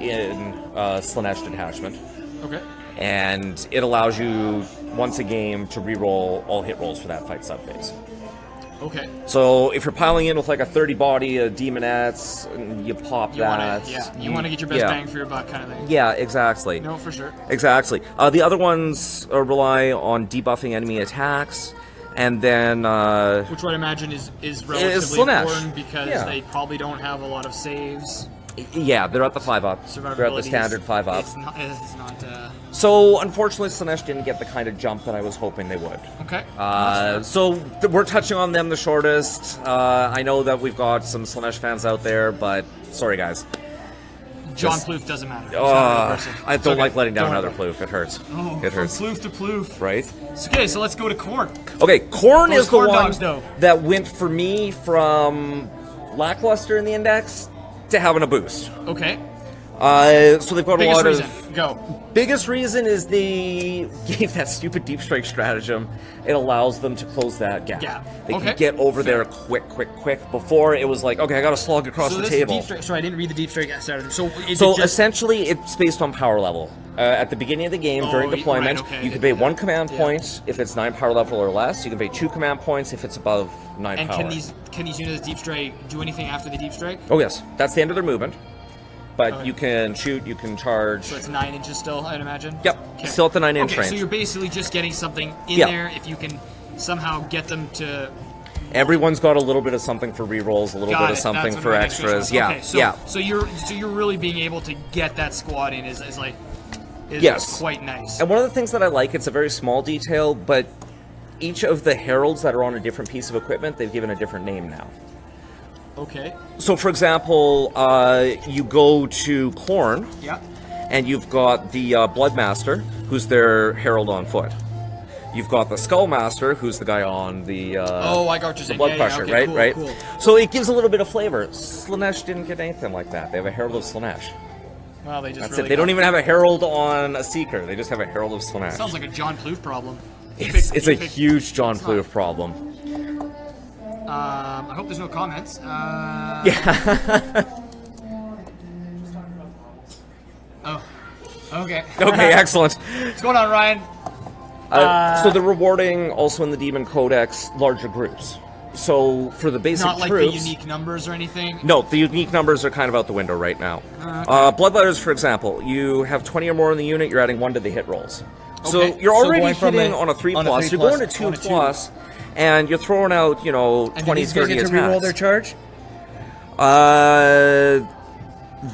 in Slanesh Detachment. Okay. And it allows you, once a game, to reroll all hit rolls for that fight subphase. Okay. So if you're piling in with like a 30 body of demonettes, and you pop You that. you want to get your best bang for your buck, kind of thing. Yeah, exactly. No, for sure. Exactly. The other ones rely on debuffing enemy attacks, and then which I imagine is relatively Slanesh. important because they probably don't have a lot of saves. Yeah, they're at the 5-up. They're at the standard 5-up. It's not. So, unfortunately, Slanesh didn't get the kind of jump that I was hoping they would. Okay. So, we're touching on them the shortest. I know that we've got some Slanesh fans out there, but sorry, guys. John Plouffe doesn't matter. He's not a person. I don't like letting down Don't another worry. Plouffe. It hurts. Oh, it hurts. From Plouffe to Plouffe. Right? Okay, so let's go to Khorne. Okay, Khorne Those is the Khorne one dogs, though. that went for me from lackluster in the index to having a boost. Okay. So they've got Biggest a lot reason. of... Go. Biggest reason is they gave that stupid Deep Strike stratagem. It allows them to close that gap. They can get over there quick. Before, it was like, okay, I gotta slog across the table. Deep Strike. Sorry, I didn't read the Deep Strike stratagem. So Essentially, it's based on power level. At the beginning of the game, during deployment, you can pay 1 command point if it's 9 power level or less. You can pay 2 command points if it's above 9 power. And can these units Deep Strike do anything after the Deep Strike? Oh yes, that's the end of their movement. But you can shoot, you can charge. So it's 9 inches still, I'd imagine? Yep, still at the 9-inch range. So you're basically just getting something in there if you can somehow get them to... Everyone's got a little bit of something for rerolls, a little bit of something for extras. Yeah, So you're really being able to get that squad in is quite nice. And one of the things that I like, it's a very small detail, but each of the heralds that are on a different piece of equipment, they've given a different name now. Okay. So, for example, you go to Khorne, and you've got the Bloodmaster, who's their herald on foot. You've got the Skullmaster, who's the guy on the I got what you're saying. Blood Crusher, okay, right? Cool. So it gives a little bit of flavor. Slanesh didn't get anything like that. They have a herald of Slanesh. Well, they just That's really it. They don't even have a herald on a Seeker. They just have a herald of Slanesh. Sounds like a John Plouffe problem. It's a huge John Plouffe problem. I hope there's no comments. Yeah. Oh. Okay. Okay, excellent. What's going on, Ryan? So they're rewarding also in the Demon Codex larger groups. So for the basic Not like troops, the unique numbers or anything? No, the unique numbers are kind of out the window right now. Bloodletters, for example, you have 20 or more in the unit, you're adding 1 to the hit rolls. So you're already hitting on a 3+, you're going to 2+, and you're throwing out, 20, 30 attacks. And do these guys get to reroll their charge?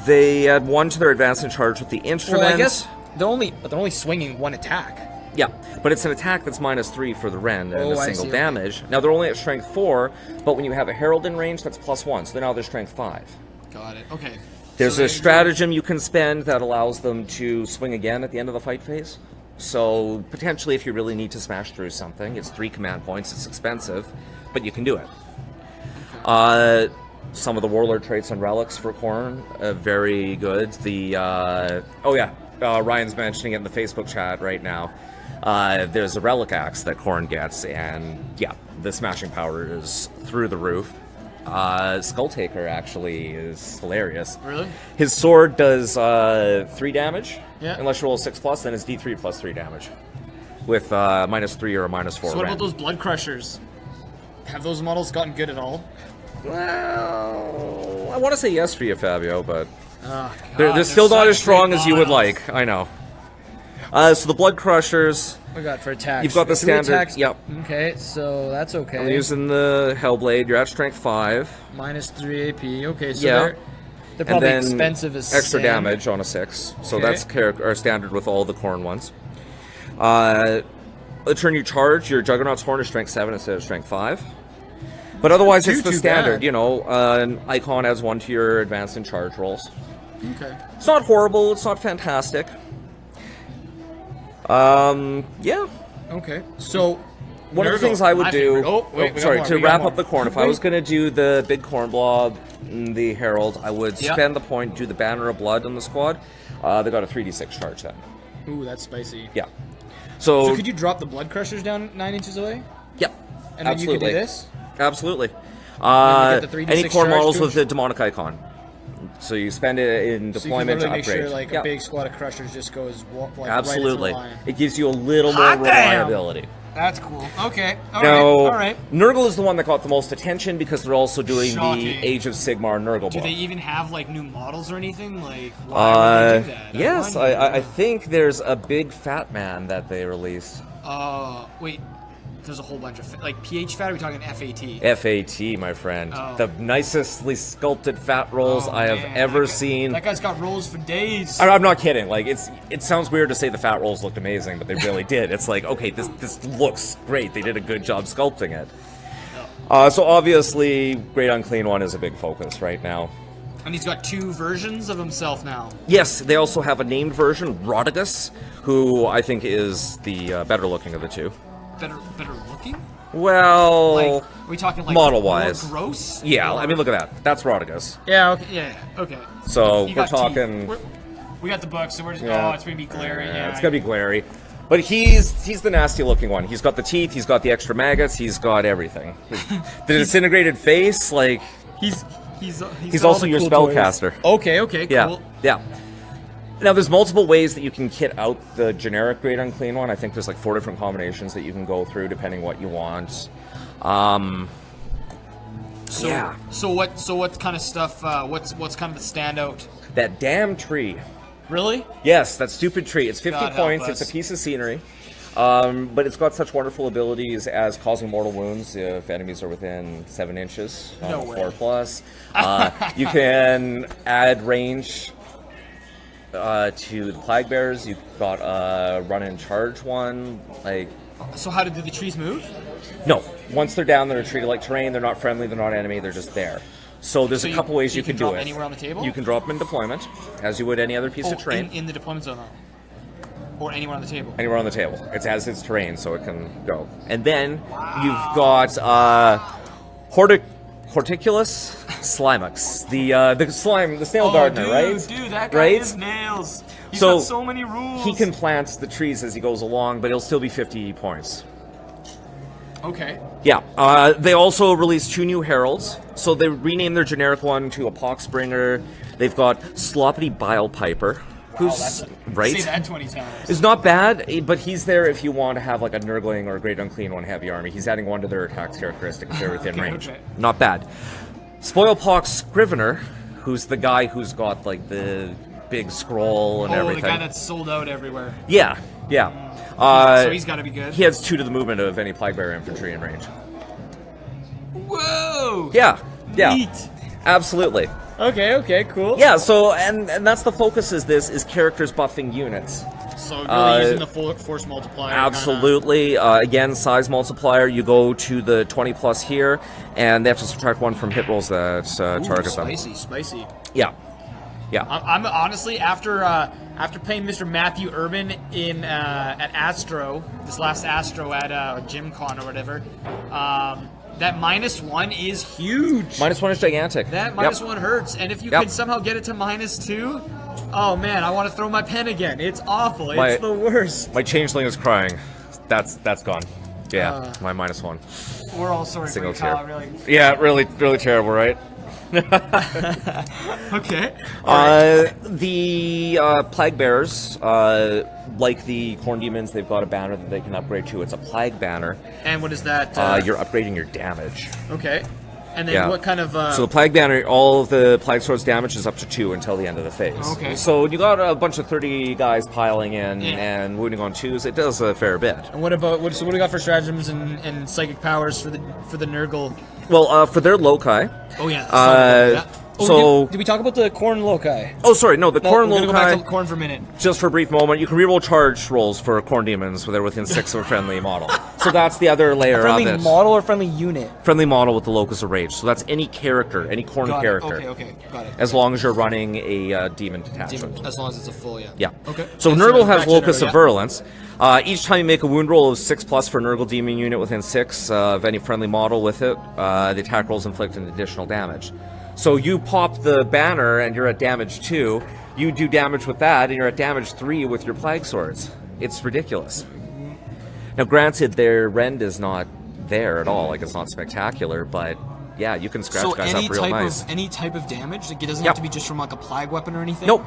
They add 1 to their advance and charge with the instrument. Well, I guess they're only swinging 1 attack. Yeah, but it's an attack that's -3 for the Ren and a I single see, damage. Now, they're only at strength 4, but when you have a Herald in range, that's +1, so now they're strength 5. Got it. Okay. There's So a stratagem you can spend that allows them to swing again at the end of the fight phase. So, potentially, if you really need to smash through something, it's 3 command points, it's expensive, but you can do it. Okay. Some of the Warlord traits and relics for Khorne, very good. Ryan's mentioning it in the Facebook chat right now. There's a relic axe that Khorne gets, and yeah, the smashing power is through the roof. Skull Taker actually is hilarious. Really? His sword does 3 damage, Yeah. unless you roll a 6+, then it's D3 plus 3 damage. With -3 or a -4 So what ren. about those Blood Crushers? Have those models gotten good at all? Well, I want to say yes for you, Fabio, but Oh, they're still not as strong as you would like. I know. So the Blood Crushers, What we got for attacks? you've got the 3 standard. attacks. Yep. Okay, so that's okay. I'm using the Hellblade. You're at strength 5. -3 AP. Okay, so Yeah. they're And probably then expensive as extra sand. damage on a 6. So Okay. that's standard with all the Khorne ones. The turn you charge, your Juggernaut's Horn is strength 7 instead of strength 5. But otherwise, it's the too standard. bad. You know, an icon adds 1 to your advance and charge rolls. Okay. It's not horrible. It's not fantastic. Yeah. Okay. So One of the Nurgle, things I would my do. favorite. Oh, wait, we got sorry, more, to we got wrap more. up the Khorne. If I Wait. was going to do the big Khorne blob, the Herald, I would Yeah. spend the point, do the Banner of Blood on the squad. They got a 3d6 charge then. Ooh, that's spicy. Yeah. So could you drop the Blood Crushers down 9 inches away? Yep. And then absolutely. you could do this? Absolutely. get the 3d6 Any Khorne charge models too? with the demonic icon. So you spend it in So you can deployment to literally make upgrade. sure like Yep. a big squad of Crushers just goes Absolutely. right into the line. It gives you a little more Hot damn! reliability. That's cool. Okay. Now, All right. Nurgle is the one that got the most attention because they're also doing Shocking. the Age of Sigmar Nurgle Do book. they even have like new models or anything? Like why would they do that? Yes, wonder. I think there's a big fat man that they released. Wait. There's a whole bunch of like PH fat. Are we talking FAT? FAT, my friend. Oh. The nicestly sculpted fat rolls Oh, I have man, ever that guy- seen. That guy's got rolls for days. I'm not kidding. Like it sounds weird to say the fat rolls looked amazing, but they really did. It's like, okay, this looks great. They did a good job sculpting it. So obviously, Great Unclean One is a big focus right now. And he's got 2 versions of himself now. Yes, they also have a named version, Rodigus, who I think is the better looking of the two. Better looking? Well, Like, are we talking like model-wise. more gross? yeah, Or- I mean, look at that. That's Rodigus. Yeah. Okay. Yeah. Okay. So You we're got teeth. talking. We got the book, so we're just. Yeah. Oh, it's gonna be glaring. Yeah. It's gonna be glary. But he's the nasty looking one. He's got the teeth, he's got the extra maggots, he's got everything. The disintegrated face, like He's he's got all also the your cool toys. spellcaster. Okay. Okay. Yeah, Cool. yeah. Now there's multiple ways that you can kit out the generic Great Unclean One. I think there's like 4 different combinations that you can go through depending what you want. So, Yeah. So what kind of stuff? What's kind of the standout? That damn tree. Really? Yes, that stupid tree. It's 50 God help points. us. It's a piece of scenery. But it's got such wonderful abilities as causing mortal wounds if enemies are within 7 inches. No way. 4+. You can add range to the Plague Bears. You've got a run and charge one. Like, So how did the trees move? no. Once they're down, they're treated like terrain. They're not friendly. They're not enemy. They're just there. So there's So a couple ways so you can do drop it. anywhere on the table? You can drop them in deployment, as you would any other piece of terrain. in the deployment zone, though. Or anywhere on the table. Anywhere on the table. It's as its terrain, so it can go. And then you've got Horticulus Slimux, the slime, the snail gardener, right? Dude, that guy right? has nails. He's So, got so many rules. He can plant the trees as he goes along, but he'll still be 50 points. Okay. Yeah. They also released 2 new heralds. So they renamed their generic one to a Poxbringer. They've got Sloppity Bile Piper, who's right. Say that 20 times. It's not bad, but he's there if you want to have like a Nurgling or a Great Unclean One heavy army. He's adding 1 to their attacks characteristic if they're within Okay, range. okay. Not bad. Spoilpox Scrivener, who's the guy who's got like the big scroll and everything. The guy that's sold out everywhere. Yeah. So he's got to be good. He adds 2 to the movement of any Plague Bearer infantry in range. Whoa! Yeah. Neat. Absolutely. Okay, cool. Yeah, so and that's the focus is characters buffing units. So really using the force multiplier. Absolutely. Again, size multiplier. You go to the 20 plus here, and they have to subtract 1 from hit rolls that target them. Spicy. Yeah. I'm honestly after playing Mr. Matthew Urban in at Astro, this last Astro at Gym Con or whatever. That -1 is huge. -1 is gigantic. That -1 hurts, and if you can somehow get it to -2, oh man, I want to throw my pen again. It's awful. It's the worst. My changeling is crying. That's gone. Yeah, my -1. We're all sorry for you, Kyle, really. Yeah, really terrible, right? Okay. The Plague Bearers, like the Corn Demons, they've got a banner that they can upgrade to. It's a Plague Banner. And what is that? You're upgrading your damage. Okay. And then what kind of... So the Plague Banner, all of the Plague Sword's damage is up to 2 until the end of the phase. Okay. So you got a bunch of 30 guys piling in and wounding on 2s. It does a fair bit. And what about... what do we got for stratagems and psychic powers for the Nurgle? Well, for their loci... Oh, yeah. So did we talk about the corn loci? Oh, sorry, no, the corn we're loci. Go back to corn for a minute. Just for a brief moment, you can reroll charge rolls for corn demons when they're within 6 of a friendly model. So that's the other layer of it. Friendly model or friendly unit? Friendly model with the Locus of Rage. So that's any character, any corn character. Okay, got it. As long as you're running a demon detachment. As long as it's a full, Yeah. Okay. So Nurgle has Locus of Virulence. Each time you make a wound roll of 6+ for Nurgle demon unit within 6 of any friendly model with it, the attack rolls inflict an additional damage. So you pop the banner and you're at damage 2. You do damage with that and you're at damage 3 with your Plague Swords. It's ridiculous. Now, granted, their rend is not there at all. Like, it's not spectacular, but yeah, you can scratch guys up real nice. So any type of damage? Like, it doesn't have to be just from like a plague weapon or anything? Nope.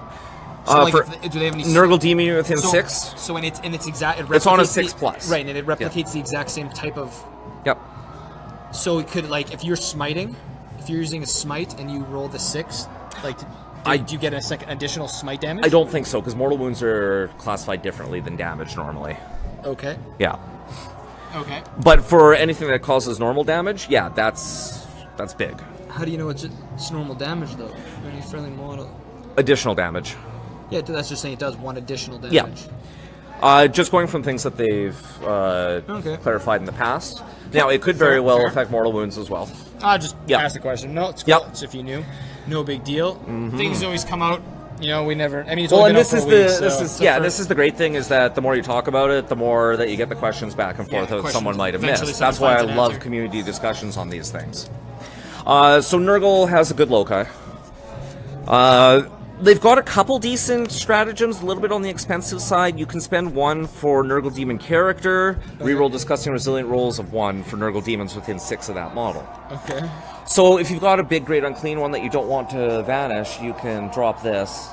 So do they have any Nurgle demon unit within 6? So when it's exact, it's on a 6+. Right, and it replicates the exact same type of. Yep. So it could, like, if you're smiting, if you're using a smite and you roll the 6, like, do you get a second additional smite damage? I don't think so, because mortal wounds are classified differently than damage normally. Okay. Yeah. Okay. But for anything that causes normal damage, yeah, that's big. How do you know it's normal damage though? Any friendly model? Additional damage. Yeah, that's just saying it does 1 additional damage. Yeah. Just going from things that they've clarified in the past. Now, it could very well affect mortal wounds as well. Just ask the question. No, it's cool. It's if you knew. No big deal. Things always come out. You know, we never. I mean, it's only been out for a week, this is the great thing is that the more you talk about it, the more that you get the questions back and forth that someone might have missed. That's why I love community discussions on these things. So Nurgle has a good loci. They've got a couple decent stratagems, a little bit on the expensive side. You can spend 1 for Nurgle Demon character, reroll Disgusting Resilient rolls of 1 for Nurgle Demons within 6 of that model. Okay. So if you've got a big, great, unclean one that you don't want to vanish, you can drop this,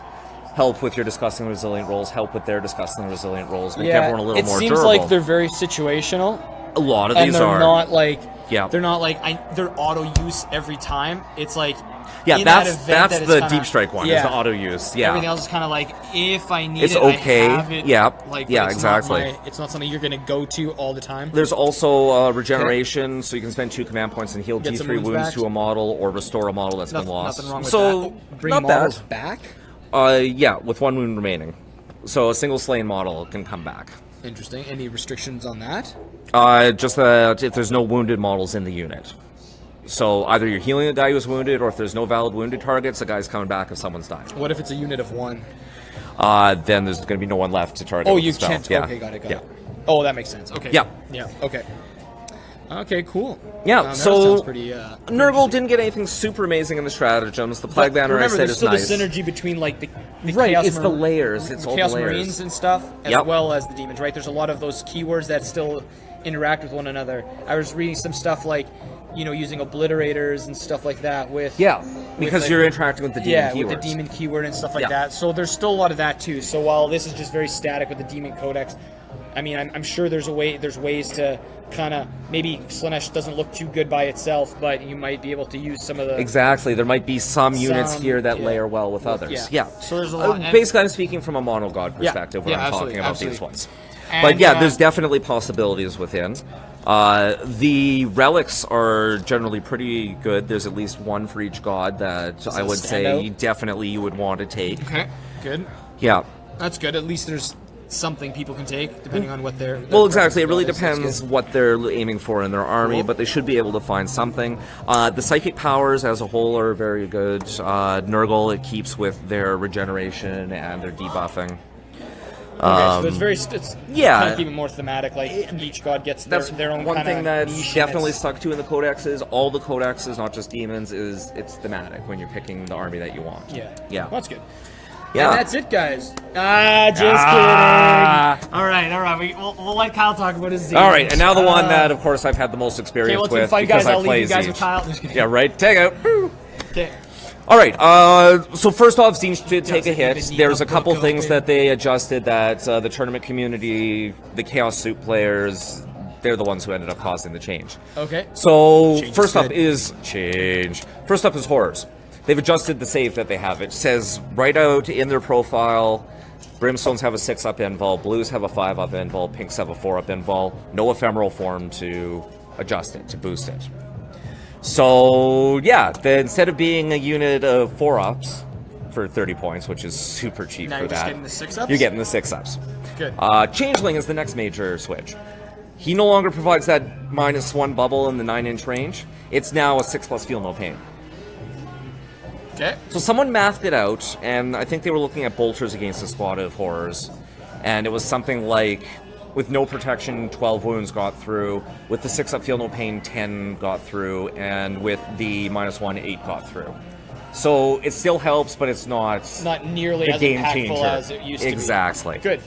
help with your Disgusting Resilient rolls, help with their Disgusting Resilient rolls, make everyone a little more durable. It seems like they're very situational. A lot of these are. And they're not like... Yeah. They're not like... they're auto-use every time. It's like... Yeah, that's the Deep Strike one. Is the auto use. Yeah. Everything else is kind of like if I need it's okay. I have it. Yeah. Like Exactly. It's not something you're going to go to all the time. There's also regeneration, so you can spend 2 command points and heal D3 wounds to a model or restore a model that's been lost. Nothing wrong with that. Bring models back. Yeah, with 1 wound remaining, so a single slain model can come back. Interesting. Any restrictions on that? Just that if there's no wounded models in the unit. So either you're healing a guy who's wounded, or if there's no valid wounded targets, the guy's coming back if someone's died. What if it's a unit of 1? Then there's going to be no one left to target. Oh, you can't. Yeah. Okay, got it. Oh, that makes sense. Okay. Yeah. Yeah. Okay. Okay, cool. Yeah, so Nurgle didn't get anything super amazing in the stratagems. The Plague Banner, I said, is nice. There's still the synergy between like the Chaos it's the layers. It's all the layers. Chaos Marines and stuff, as well as the demons. Right? There's a lot of those keywords that still interact with one another. I was reading some stuff like, using obliterators and stuff like that with... Yeah, because you're interacting with the demon keywords. Yeah, with the demon keyword and stuff like that. So there's still a lot of that too. So while this is just very static with the demon codex, I mean, I'm sure there's ways to kind of... Maybe Slaanesh doesn't look too good by itself, but you might be able to use some of the... Exactly. There might be some units here that layer well with others. Yeah. So there's a lot... Basically, I'm speaking from a mono god perspective when I'm talking about these ones. But yeah, there's definitely possibilities within. The relics are generally pretty good. There's at least one for each god that I would say definitely you would want to take. Okay, good. Yeah. That's good. At least there's something people can take, depending on what their well, exactly. It really depends what they're aiming for in their army, but they should be able to find something. The psychic powers as a whole are very good. Nurgle, it keeps with their regeneration and their debuffing. Okay, so it's very, it's yeah, kind of keeping more thematic. Like each god gets their own one kind thing of that's definitely stuck to in the codexes. All the codexes, not just demons, is it's thematic when you're picking the army that you want. Yeah, yeah, well, that's good. Yeah, and that's it, guys. Just kidding. All right. We'll let Kyle talk about his demons. All right, and now the one that, of course, I've had the most experience with because I play Siege. Yeah, right. Take out. Okay. All right, so first off, Siege did take a hit. There's a couple things that they adjusted that the tournament community, the Chaos Suit players, they're the ones who ended up causing the change. Okay. So first up is horrors. They've adjusted the save that they have. It says right out in their profile, Brimstones have a 6-up invul, Blues have a 5-up invul, Pinks have a 4-up invul. No ephemeral form to adjust it, to boost it. So, yeah, instead of being a unit of 4-ups for 30 points, which is super cheap now for that, getting the 6-ups? you're getting the 6-ups. Good. Changeling is the next major switch. He no longer provides that -1 bubble in the 9-inch range. It's now a 6+ feel no pain. Okay. So someone mathed it out, and I think they were looking at bolters against a squad of horrors, and it was something like, with no protection, 12 wounds got through. With the 6-up feel no pain, 10 got through, and with the -1, 8 got through. So it still helps, but it's not nearly as game impactful changer as it used to be. Exactly. Good.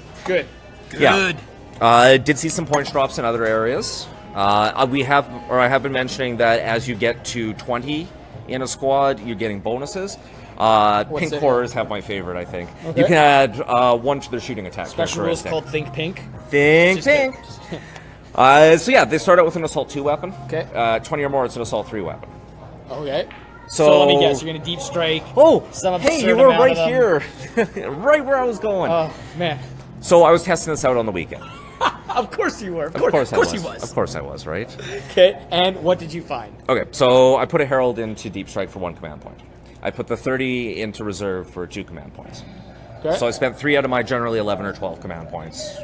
Yeah. Did see some points drops in other areas. I have been mentioning that as you get to 20 in a squad, you're getting bonuses. Pink horrors have my favorite, I think. Okay. You can add 1 to their shooting attack. Special rules called Think Pink. Think Pink. So yeah, they start out with an Assault 2 weapon. Okay. 20 or more, it's an Assault 3 weapon. Okay. So let me guess, you're going to deep strike. Oh, hey, you were right here. Right where I was going. Oh, man. So I was testing this out on the weekend. Of course you were. Of course you was. Of course I was, right? Okay, and what did you find? Okay, so I put a Herald into Deep Strike for 1 command point. I put the 30 into Reserve for 2 command points. Okay. So I spent 3 out of my generally 11 or 12 command points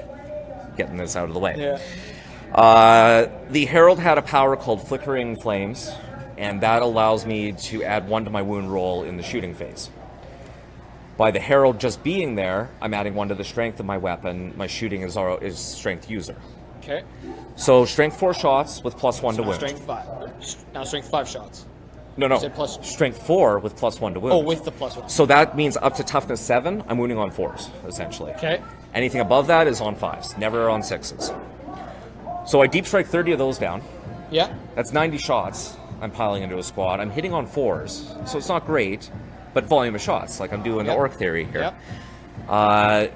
getting this out of the way. Yeah. The Herald had a power called Flickering Flames, and that allows me to add 1 to my wound roll in the shooting phase. By the Herald just being there, I'm adding 1 to the strength of my weapon. My shooting is strength user. Okay. So strength 4 shots with +1 to wound. Strength 5. Now strength 5 shots. No. Strength 4 with +1 to wound. Oh, with the +1. So that means up to toughness 7, I'm wounding on 4s, essentially. Okay. Anything above that is on 5s, never on 6s. So I deep strike 30 of those down. Yeah. That's 90 shots I'm piling into a squad. I'm hitting on 4s, so it's not great, but volume of shots, like I'm doing the Orc theory here.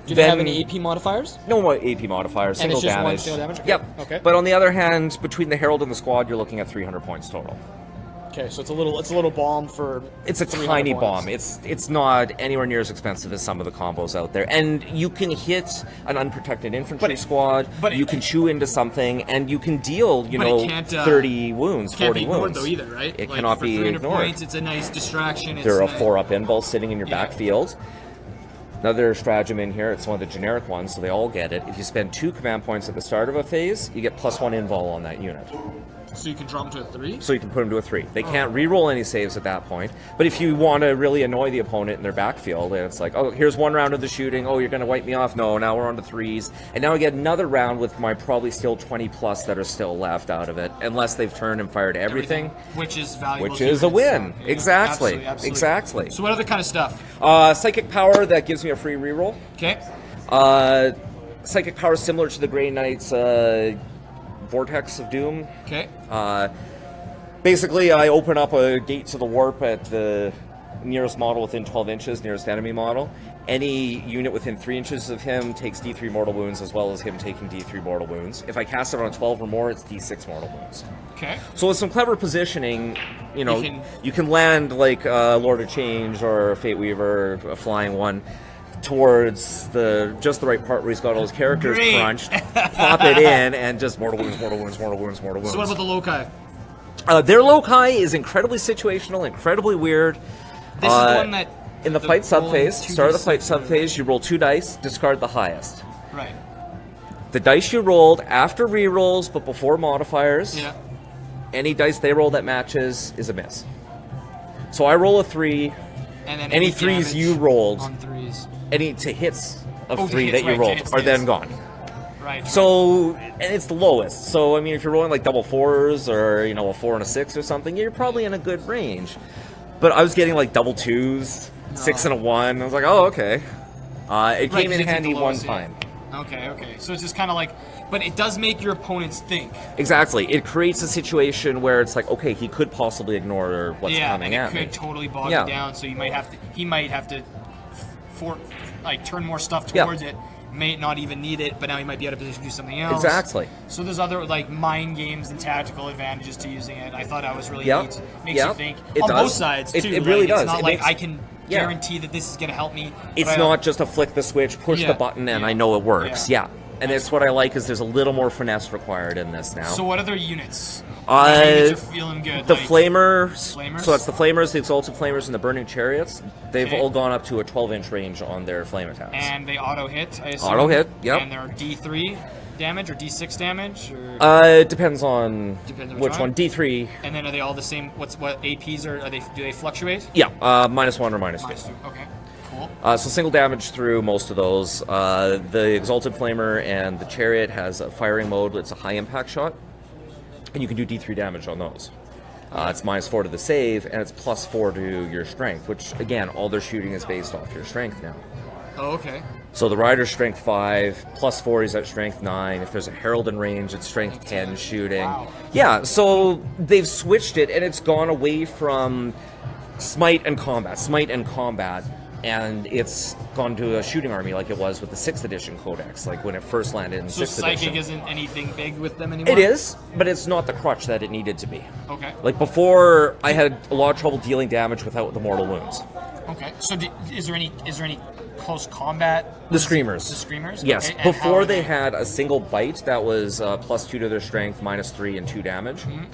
Do they have any AP modifiers? No AP modifiers, single damage. One single damage? Okay. Yep. Okay. But on the other hand, between the Herald and the squad, you're looking at 300 points total. Okay, so it's a little bomb for. It's a tiny bomb. It's not anywhere near as expensive as some of the combos out there, and you can hit an unprotected infantry squad. But you can chew into something, and you can deal 30 wounds, 40 wounds. Though either, right? It cannot be ignored. 300 points, it's a nice distraction. They're a 4-up invul sitting in your backfield. Another stratagem in here, it's one of the generic ones, so they all get it. If you spend 2 command points at the start of a phase, you get +1 invul on that unit. So you can drop them to a 3? So you can put them to a 3. They can't re-roll any saves at that point. But if you want to really annoy the opponent in their backfield, and it's like, oh, here's 1 round of the shooting. Oh, you're going to wipe me off. No, now we're on to 3s. And now I get another round with my probably still 20+ that are still left out of it, unless they've turned and fired everything. Which is valuable. Which is a win. So, yeah, exactly. Absolutely. Exactly. So what other kind of stuff? Psychic power that gives me a free reroll. Okay. Psychic power similar to the Grey Knight's Vortex of Doom. Okay. Basically, I open up a gate to the warp at the nearest model within 12 inches, nearest enemy model. Any unit within 3 inches of him takes D3 mortal wounds, as well as him taking D3 mortal wounds. If I cast it on 12 or more, it's D6 mortal wounds. Okay. So with some clever positioning, you can land like Lord of Change or Fate Weaver, a flying one. towards just the right part where he's got all his characters Great. crunched, pop it in, and just mortal wounds, mortal wounds, mortal wounds, mortal wounds. So what about the loci? Their loci is incredibly situational, incredibly weird. This is the one that in the fight subphase, start of the fight 2d6 subphase, you roll 2 dice, discard the highest. Right. The dice you rolled after rerolls but before modifiers, Yeah. any dice they roll that matches is a miss. So I roll a 3. And then Any threes damage you rolled, on threes. any to hits of Oh, 3 hits, that you right, rolled hits, are then hits. gone. Right. So, and it's the lowest. So, I mean, if you're rolling like double 4s or, a 4 and a 6 or something, you're probably in a good range. But I was getting like double 2s, 6 and a 1. I was like, oh, okay. It Right, came 'cause in you take handy the one lowest, yeah. time. Okay. So it's just kind of like, but it does make your opponents think. Exactly. It creates a situation where it's like, okay, he could possibly ignore what's coming and at it me. could totally bog Yeah. it down. So he might have to turn more stuff Yeah. towards it. May not even need it, but now he might be out of position to do something else. Exactly. So there's other like mind games and tactical advantages to using it. I thought that was really Yep. neat. Makes Yep. you think It on does. both sides It- too. it really like, does. It's not It like makes- I can yeah. guarantee that this is going to help me. It's but not just a flick the switch, push Yeah. the button, and Yeah. I know it works. Yeah. Yeah. And that's what I like is there's a little more finesse required in this now. So what other units? Uh, What units are feeling good. The like, flamers, Flamers? so that's the flamers, the exalted flamers, and the burning chariots. They've Okay. all gone up to a 12-inch range on their flame attacks. and they auto hit. I assume. Auto hit, yep. And they're D3 damage or D6 damage or. It depends on Depends on which which one. one. D3, And then are they all the same? What APs are they? Do they fluctuate? yeah, -1 or -2. -2. Okay. Cool. So single damage through most of those. The exalted flamer and the chariot has a firing mode. It's a high impact shot, and you can do D3 damage on those. It's -4 to the save, and it's +4 to your strength, which again, all their shooting is based off your strength now. Oh, okay. So the rider's strength 5, +4 is at strength 9. If there's a herald in range, it's strength 10 shooting. Wow. Yeah, so they've switched it, and it's gone away from smite and combat, and it's gone to a shooting army like it was with the 6th edition codex, like when it first landed in So 6th psychic edition. isn't anything big with them anymore. It is, but it's not the crutch that it needed to be. Okay. Like before, I had a lot of trouble dealing damage without the mortal wounds. Okay. So is there any close combat? The screamers. The screamers. Yes. Okay, and how Before are they had a single bite that was +2 to their strength, -3 and 2 damage. Mm-hmm.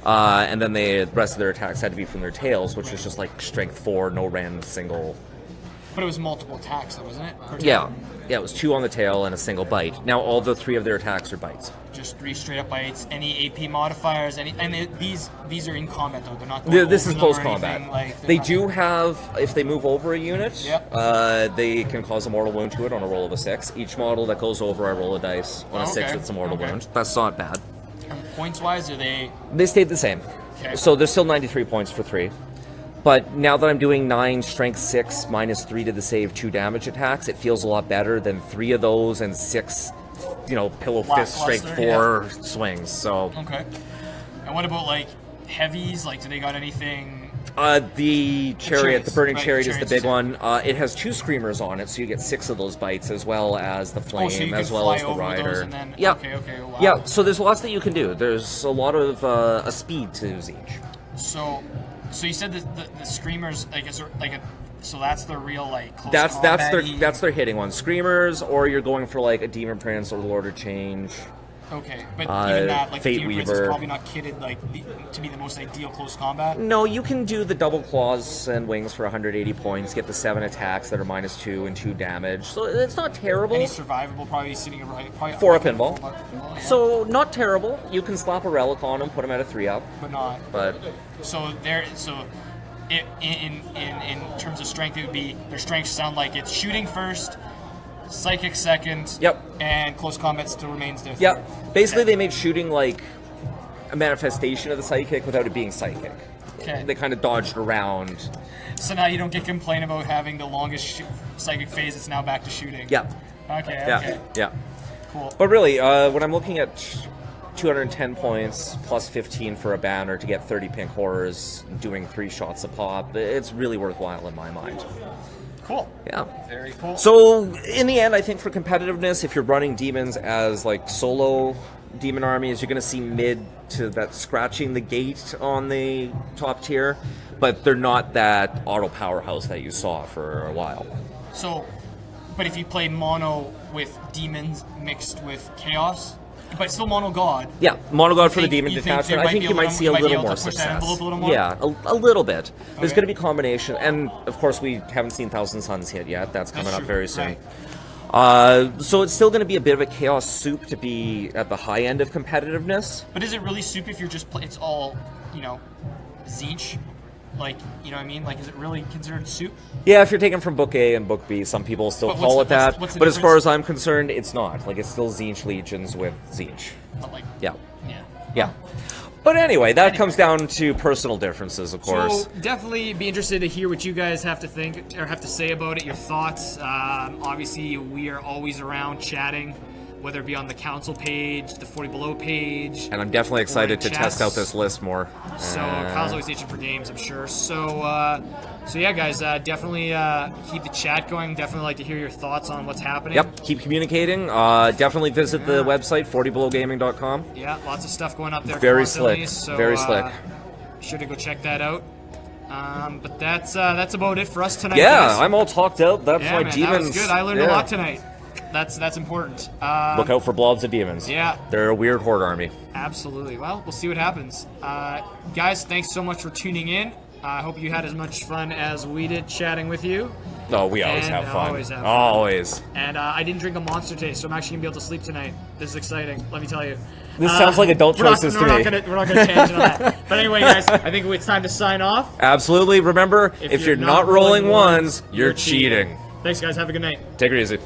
And then the rest of their attacks had to be from their tails, which was just like strength 4, no random single. But it was multiple attacks, though, wasn't it? Per Yeah. turn? Yeah, it was 2 on the tail and a single bite. Now all the 3 of their attacks are bites. Just 3 straight up bites. Any AP modifiers? These are in combat though. They're not. This is over them close or combat. anything, like, they're They not- do have, if they move over a unit, Yep. they can cause a mortal wound to it on a roll of a 6. Each model that goes over, I roll a dice. On a 6, Okay. it's a mortal Okay. wound. That's not bad. Points wise, are they? They stayed the same. Okay. So there's still 93 points for 3. But now that I'm doing 9 strength 6 -3 to the save 2 damage attacks, it feels a lot better than 3 of those and 6, pillow fist strength Lackluster, 4 swings. So Okay. And what about like heavies? Like, do they got anything? the chariot, the burning right, chariot is the chariot's big one. It has 2 screamers on it, so you get 6 of those bites, as well as the flame, Oh, so you as can well fly as the over rider. those and then. Yeah. Okay. Wow. Yeah, so there's lots that you can do. There's a lot of a speed to Siege. So you said that the screamers, like, is there like a? So that's the real like close That's combat-y- their hitting one. Screamers, or you're going for like a Demon Prince or Lord of Change. Okay, but even that, like, Fate the Demon Prince is Weaver. probably not kitted like to be the most ideal close combat. No, you can do the double claws and wings for 180 points. Get the 7 attacks that are -2 and 2 damage. So it's not terrible. Any survivable, probably sitting right, probably 4 up pinball. Yeah, So not terrible. You can slap a relic on them, put them at a 3 up. but not. But In terms of strength, it would be their strengths sound like it's shooting first, psychic second. Yep. And close combat still remains their yeah, third. basically they made shooting like a manifestation of the psychic without it being psychic. Okay. They kind of dodged around. So now you don't get complained about having the longest psychic phase. It's now back to shooting. Yeah. Okay. Yeah. Okay. Yeah. Cool. But really, when I'm looking at 210 points plus 15 for a banner to get 30 pink horrors doing 3 shots a pop, it's really worthwhile in my mind. Cool. Yeah. Very cool. So in the end, I think for competitiveness, if you're running demons as like solo demon armies, you're going to see mid to that scratching the gate on the top tier, but they're not that auto powerhouse that you saw for a while. So But if you play mono with demons mixed with chaos, but still mono god. Yeah, mono god for the think- demon you think detachment. there I think might you be a might see a little- might be little able more to push that success. envelope a little more? Yeah, a little bit. There's Okay. going to be combination, and of course we haven't seen Thousand Suns hit yet. That's coming up true, very soon. right. So it's still going to be a bit of a chaos soup to be at the high end of competitiveness. But is it really soup if you're just it's all, Zeech? Like, you know what I mean? Like, is it really considered soup? Yeah, if you're taking from Book A and Book B, some people still But what's call the- it that. what's the But as far difference? as I'm concerned, it's not. Like, it's still Zeech Legions with Zeech. But like, Yeah. yeah. Yeah. But anyway, that comes down to personal differences, of course. So definitely be interested to hear what you guys have to think or have to say about it, your thoughts. Obviously, we are always around chatting, whether it be on the council page, the 40 Below page. And I'm definitely excited to test out this list more. So Kyle's always itching for games, I'm sure. So yeah, guys, definitely keep the chat going. Definitely like to hear your thoughts on what's happening. Yep, keep communicating. Definitely visit the website, 40belowgaming.com. Yeah, lots of stuff going up there. Very constantly, slick, So, very slick. Be sure to go check that out. But that's about it for us tonight. Yeah, guys. I'm all talked out. That's Yeah, my man, demons. that was good. I learned a Yeah. lot tonight. That's important. Look out for blobs of demons. Yeah. They're a weird horde army. Absolutely. Well, we'll see what happens. Guys, thanks so much for tuning in. I hope you had as much fun as we did chatting with you. Oh, we always And have fun. always have fun. Always. And I didn't drink a Monster today, so I'm actually going to be able to sleep tonight. This is exciting, let me tell you. This sounds like adult we're not- choices to we're me. Not gonna tangent on that. But anyway, guys, I think it's time to sign off. Absolutely. Remember, if you're not rolling ones, you're cheating. Thanks, guys. Have a good night. Take it easy.